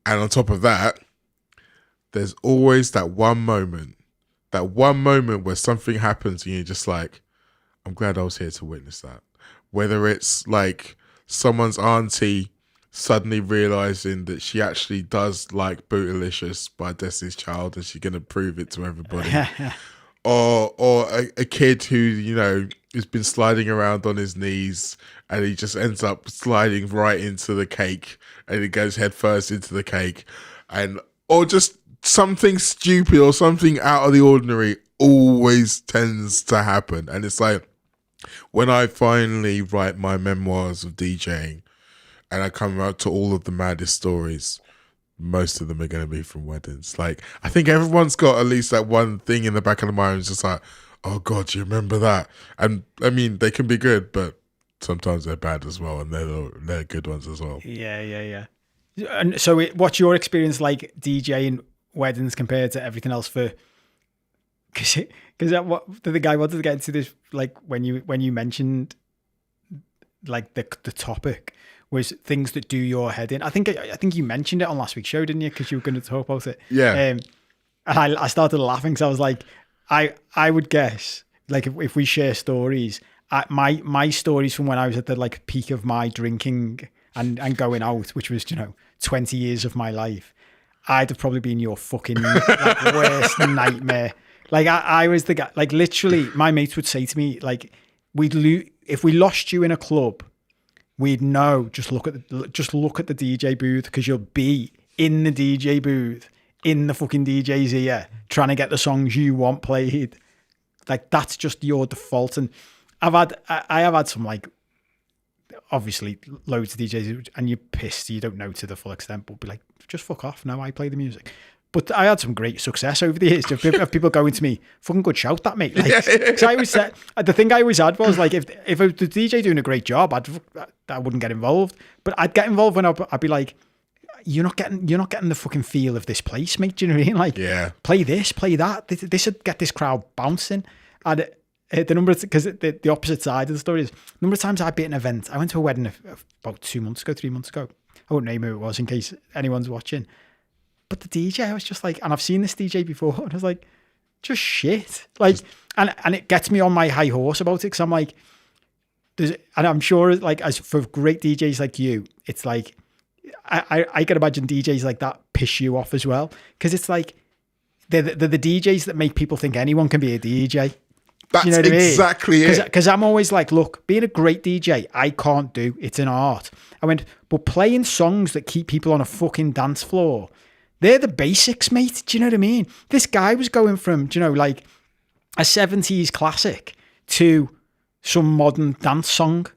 And on top of that, there's always that one moment where something happens and you're just like, I'm glad I was here to witness that. Whether it's like someone's auntie suddenly realizing that she actually does like Bootylicious by Destiny's Child and she's going to prove it to everybody. or a kid who, you know, has been sliding around on his knees and he just ends up sliding right into the cake and he goes head first into the cake. Or just something stupid or something out of the ordinary always tends to happen. And it's like, when I finally write my memoirs of DJing and I come out to all of the maddest stories, most of them are going to be from weddings. Like, I think everyone's got at least that one thing in the back of the mind. It's just like, oh God, do you remember that? And I mean, they can be good, but sometimes they're bad as well. And they're good ones as well. Yeah. And so what's your experience like DJing weddings compared to everything else for, because the guy wanted to get into this, like when you mentioned like the topic was things that do your head in. I think you mentioned it on last week's show, didn't you? Because you were going to talk about it. Yeah. And I started laughing because I was like, I would guess, like if we share stories, my stories from when I was at the like peak of my drinking and going out, which was, you know, 20 years of my life, I'd have probably been your fucking like, worst nightmare. Like I was the guy, like literally my mates would say to me, like, if we lost you in a club, we'd know, just look at the DJ booth, because you'll be in the DJ booth, in the fucking DJ's ear, trying to get the songs you want played. Like, that's just your default. And I have had some, like, obviously loads of DJs, and you're pissed, you don't know to the full extent, but be like, just fuck off, now I play the music. But I had some great success over the years of people going to me, fucking good shout that, mate. Like, cause I always said, the thing I always had was like, if the DJ doing a great job, I wouldn't get involved. But I'd get involved when I'd be like, you're not getting the fucking feel of this place, mate. Do you know what I mean? Like, Yeah. play this, play that. This would get this crowd bouncing. And the number of, because the opposite side of the story is the number of times I've been at an event. I went to a wedding about 3 months ago. I won't name who it was in case anyone's watching. But the DJ, I was just like, and I've seen this DJ before, and I was like, just shit. Like, and it gets me on my high horse about it, because I'm like, and I'm sure, like, as for great DJs like you, it's like, I can imagine DJs like that piss you off as well, because it's like they're the DJs that make people think anyone can be a DJ. That's, you know, exactly it. Because I'm always like, look, being a great DJ, I can't do. It's an art. I went, but playing songs that keep people on a fucking dance floor, they're the basics, mate. Do you know what I mean? This guy was going from, you know, like a 70s classic to some modern dance song.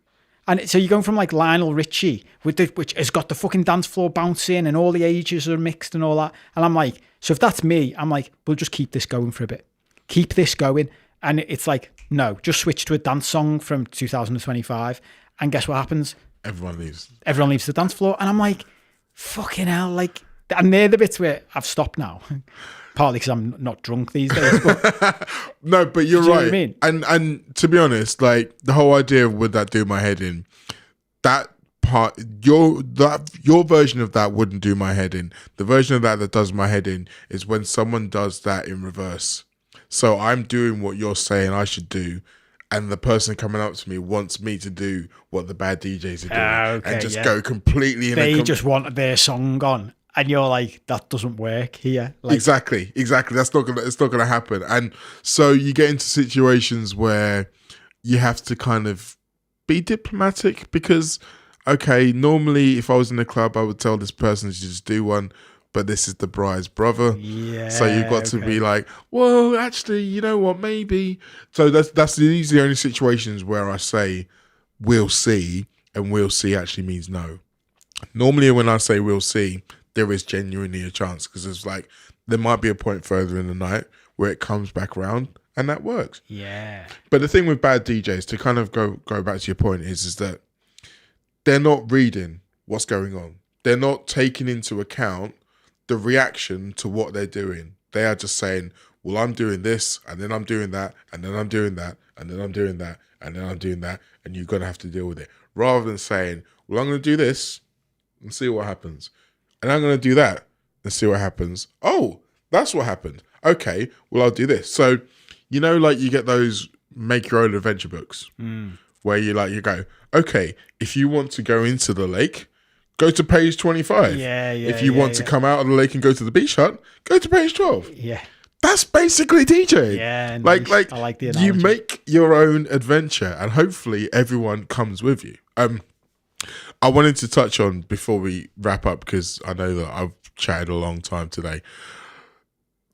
And so you're going from like Lionel Richie, which has got the fucking dance floor bouncing and all the ages are mixed and all that. And I'm like, so if that's me, I'm like, we'll just keep this going for a bit. Keep this going. And it's like, no, just switch to a dance song from 2025. And guess what happens? Everyone leaves the dance floor. And I'm like, fucking hell. Like, and they're the bits where I've stopped now. Partly because I'm not drunk these days. But no, but you're right. What I mean? And to be honest, like the whole idea would that do my head in, that part, your version of that wouldn't do my head in. The version of that does my head in is when someone does that in reverse. So I'm doing what you're saying I should do, and the person coming up to me wants me to do what the bad DJs are doing, and just go completely. They just want their song on, and you're like, that doesn't work here. Like, exactly. It's not gonna happen. And so you get into situations where you have to kind of be diplomatic, because okay, normally if I was in a club, I would tell this person to just do one. But this is the bride's brother. Yeah. So you've got to be like, well, actually, you know what, maybe. So these are the only situations where I say, we'll see, and we'll see actually means no. Normally when I say we'll see, there is genuinely a chance, because it's like, there might be a point further in the night where it comes back around, and that works. Yeah. But the thing with bad DJs, to kind of go back to your point, is that they're not reading what's going on. They're not taking into account the reaction to what they're doing. They are just saying, well, I'm doing this, and then I'm doing that, and then I'm doing that, and then I'm doing that, and then I'm doing that, and you're going to have to deal with it. Rather than saying, well, I'm going to do this and see what happens. And I'm going to do that and see what happens. Oh, that's what happened. Okay, well, I'll do this. So, you know, like you get those make your own adventure books where you go, okay, if you want to go into the lake, go to page 25. If you want to come out of the lake and go to the beach hut, go to page 12. Yeah. That's basically DJ. Yeah. Like I like the analogy. You make your own adventure, and hopefully everyone comes with you. I wanted to touch on, before we wrap up, because I know that I've chatted a long time today,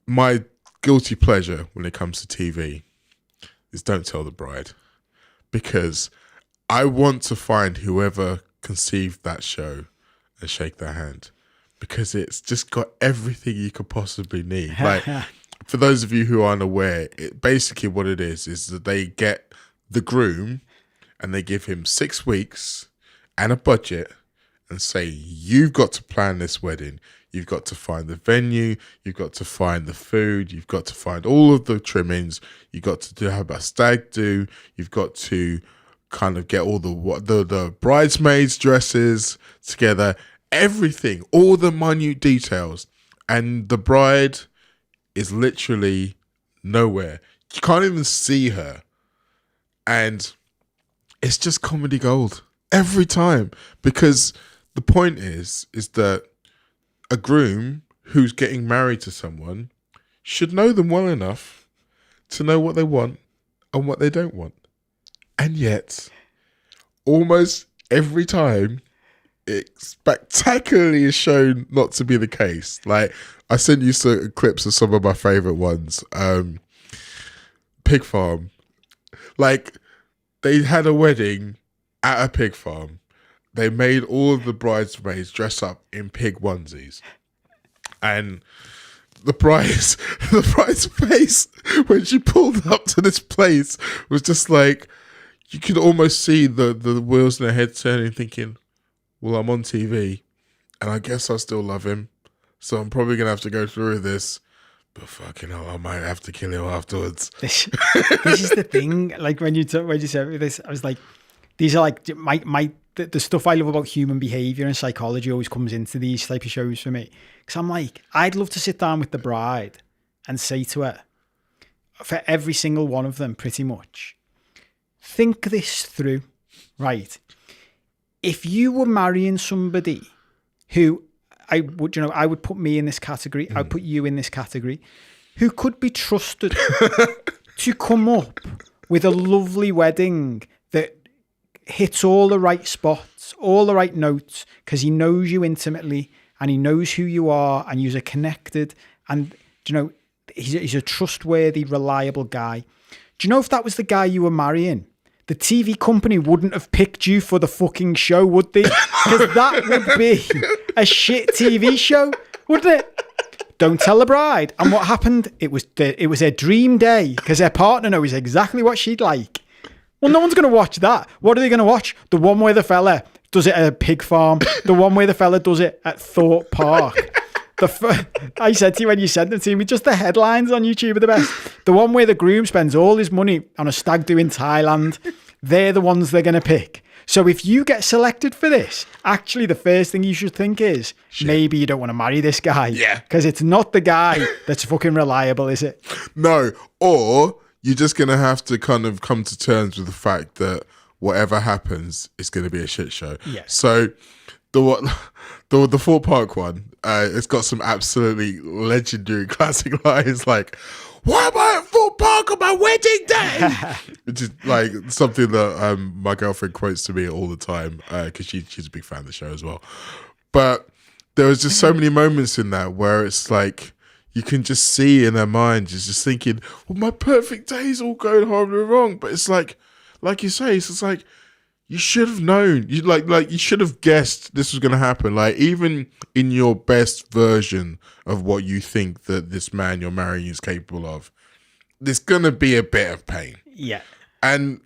my guilty pleasure when it comes to TV is Don't Tell the Bride, because I want to find whoever conceived that show and shake their hand, because it's just got everything you could possibly need. Like, for those of you who aren't aware, basically what it is that they get the groom and they give him 6 weeks and a budget and say, you've got to plan this wedding. You've got to find the venue. You've got to find the food. You've got to find all of the trimmings. You've got to have a stag do. You've got to kind of get all the bridesmaids' dresses together, everything, all the minute details. And the bride is literally nowhere. You can't even see her. And it's just comedy gold every time, because the point is that a groom who's getting married to someone should know them well enough to know what they want and what they don't want. And yet, almost every time, it spectacularly is shown not to be the case. Like, I sent you certain clips of some of my favourite ones. Pig farm. Like, they had a wedding at a pig farm. They made all of the bridesmaids dress up in pig onesies. And the bride's face when she pulled up to this place was just like, you could almost see the wheels in her head turning, thinking, well, I'm on TV and I guess I still love him. So I'm probably going to have to go through this. But fucking hell, I might have to kill him afterwards. This is the thing. Like when you said this, I was like, these are like the stuff I love about human behavior and psychology always comes into these type of shows for me. Because I'm like, I'd love to sit down with the bride and say to her, for every single one of them, pretty much, think this through, right? If you were marrying somebody who I would put me in this category, I would put you in this category, who could be trusted to come up with a lovely wedding that hits all the right spots, all the right notes, because he knows you intimately and he knows who you are and you're connected and, he's a trustworthy, reliable guy. Do you know if that was the guy you were marrying, the TV company wouldn't have picked you for the fucking show, would they? Because that would be a shit TV show, wouldn't it? Don't Tell the Bride. And what happened? It was a dream day because her partner knows exactly what she'd like. Well, no one's going to watch that. What are they going to watch? The one where the fella does it at a pig farm. The one where the fella does it at Thorpe Park. I said to you when you sent them to me, just the headlines on YouTube are the best. The one where the groom spends all his money on a stag do in Thailand, they're the ones they're going to pick. So if you get selected for this, actually the first thing you should think is, maybe you don't want to marry this guy. Yeah. Because it's not the guy that's fucking reliable, is it? No, or you're just going to have to kind of come to terms with the fact that whatever happens, it's going to be a shit show. Yeah. So the Fort Park one, it's got some absolutely legendary classic lines like, "Why am I at Fort Park on my wedding day?" Which is like something that my girlfriend quotes to me all the time because she's a big fan of the show as well. But there was just so many moments in that where it's like you can just see in her mind, she's just thinking, "Well, my perfect day's all going horribly wrong." But it's like you say, it's just like, you should have known. You you should have guessed this was going to happen. Like, even in your best version of what you think that this man you're marrying is capable of, there's going to be a bit of pain. Yeah. And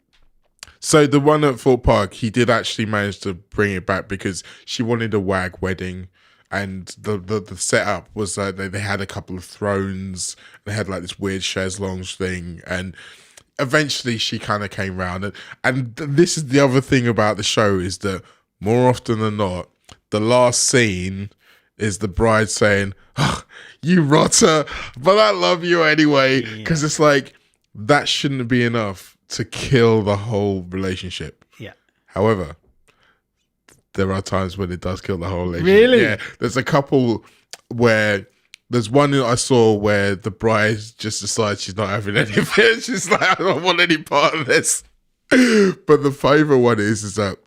so the one at Fort Park, he did actually manage to bring it back because she wanted a wag wedding. And the setup was like they had a couple of thrones. They had like this weird chaise lounge thing. And eventually she kind of came round. And this is the other thing about the show is that more often than not, the last scene is the bride saying, "Oh, you rotter, but I love you anyway." Because it's like, that shouldn't be enough to kill the whole relationship. Yeah. However, there are times when it does kill the whole relationship. Really? Yeah. There's a couple where... There's one that I saw where the bride just decides she's not having any of it. She's like, "I don't want any part of this." But the favourite one is that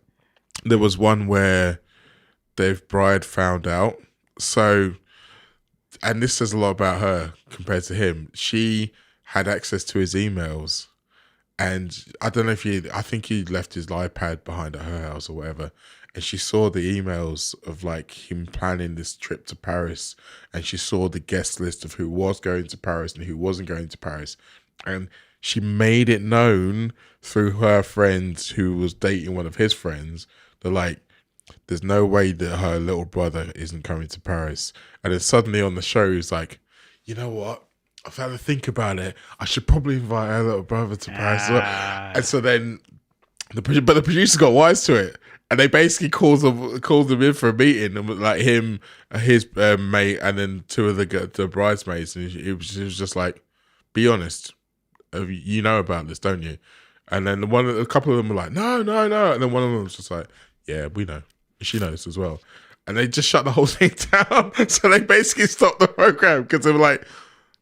there was one where the bride found out. So, and this says a lot about her compared to him. She had access to his emails. And I don't know I think he left his iPad behind at her house or whatever. And she saw the emails of like him planning this trip to Paris. And she saw the guest list of who was going to Paris and who wasn't going to Paris. And she made it known through her friends who was dating one of his friends that like, there's no way that her little brother isn't coming to Paris. And then suddenly on the show, he's like, "You know what? I've had to think about it. I should probably invite her little brother to Paris." And so then the producer got wise to it. And they basically called them in for a meeting, and like him, his mate, and then two of the bridesmaids. And it was just like, "Be honest, you know about this, don't you?" And then a couple of them were like, "No." And then one of them was just like, "Yeah, we know. She knows as well." And they just shut the whole thing down. So they basically stopped the program because they were like,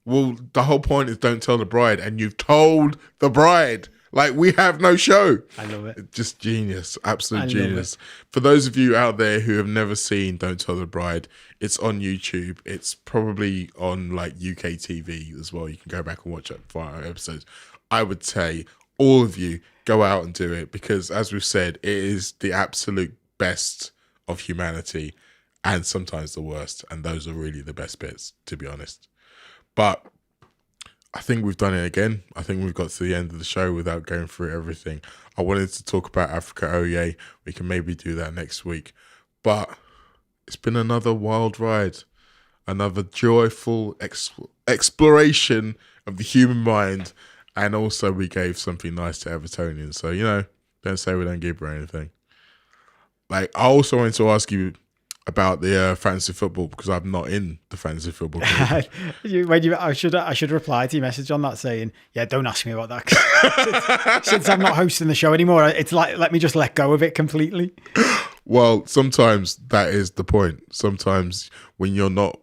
"Well, the whole point is don't tell the bride, and you've told the bride. Like, we have no show." I love it. Just genius. Absolute genius. For those of you out there who have never seen Don't Tell the Bride, it's on YouTube. It's probably on like UK TV as well. You can go back and watch it for our episodes. I would say all of you go out and do it because, as we've said, it is the absolute best of humanity and sometimes the worst. And those are really the best bits, to be honest. But I think we've done it again. I think we've got to the end of the show without going through everything. I wanted to talk about Africa Oye. We can maybe do that next week. But It's been another wild ride, another joyful exploration of the human mind, and also we gave something nice to Evertonians. So, don't say we don't give or anything. Like, I also wanted to ask you about the fantasy football, because I'm not in the fantasy football group. I should reply to your message on that saying, yeah, don't ask me about that. Since I'm not hosting the show anymore, it's like, let me just let go of it completely. Well, sometimes that is the point. Sometimes when you're not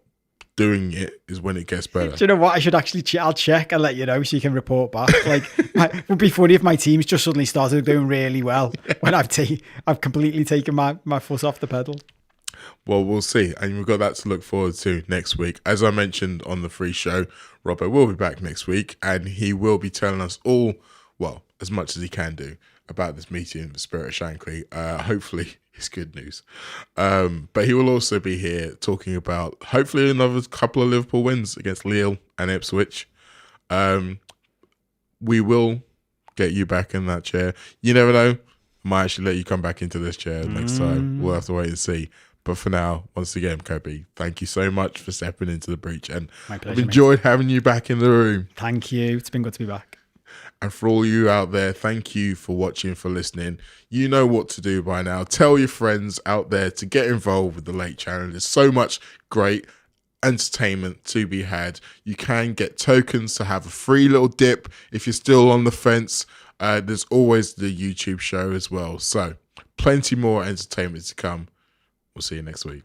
doing it is when it gets better. Do you know what? I should actually I'll check and let you know so you can report back. Like, it would be funny if my team's just suddenly started doing really well when I've completely taken my foot off the pedal. Well, we'll see. And we've got that to look forward to next week. As I mentioned on the free show, Robert will be back next week, and he will be telling us all, well, as much as he can do, about this meeting with Spirit of Shankly. Hopefully it's good news. But he will also be here talking about hopefully another couple of Liverpool wins against Lille and Ipswich. We will get you back in that chair. You never know. I might actually let you come back into this chair next time. We'll have to wait and see. But for now, once again, Copey, thank you so much for stepping into the breach. And my pleasure, I've enjoyed having you back in the room. Thank you. It's been good to be back. And for all you out there, thank you for watching, for listening. You know what to do by now. Tell your friends out there to get involved with the Late Channel. There's so much great entertainment to be had. You can get tokens to have a free little dip if you're still on the fence. There's always the YouTube show as well. So plenty more entertainment to come. We'll see you next week.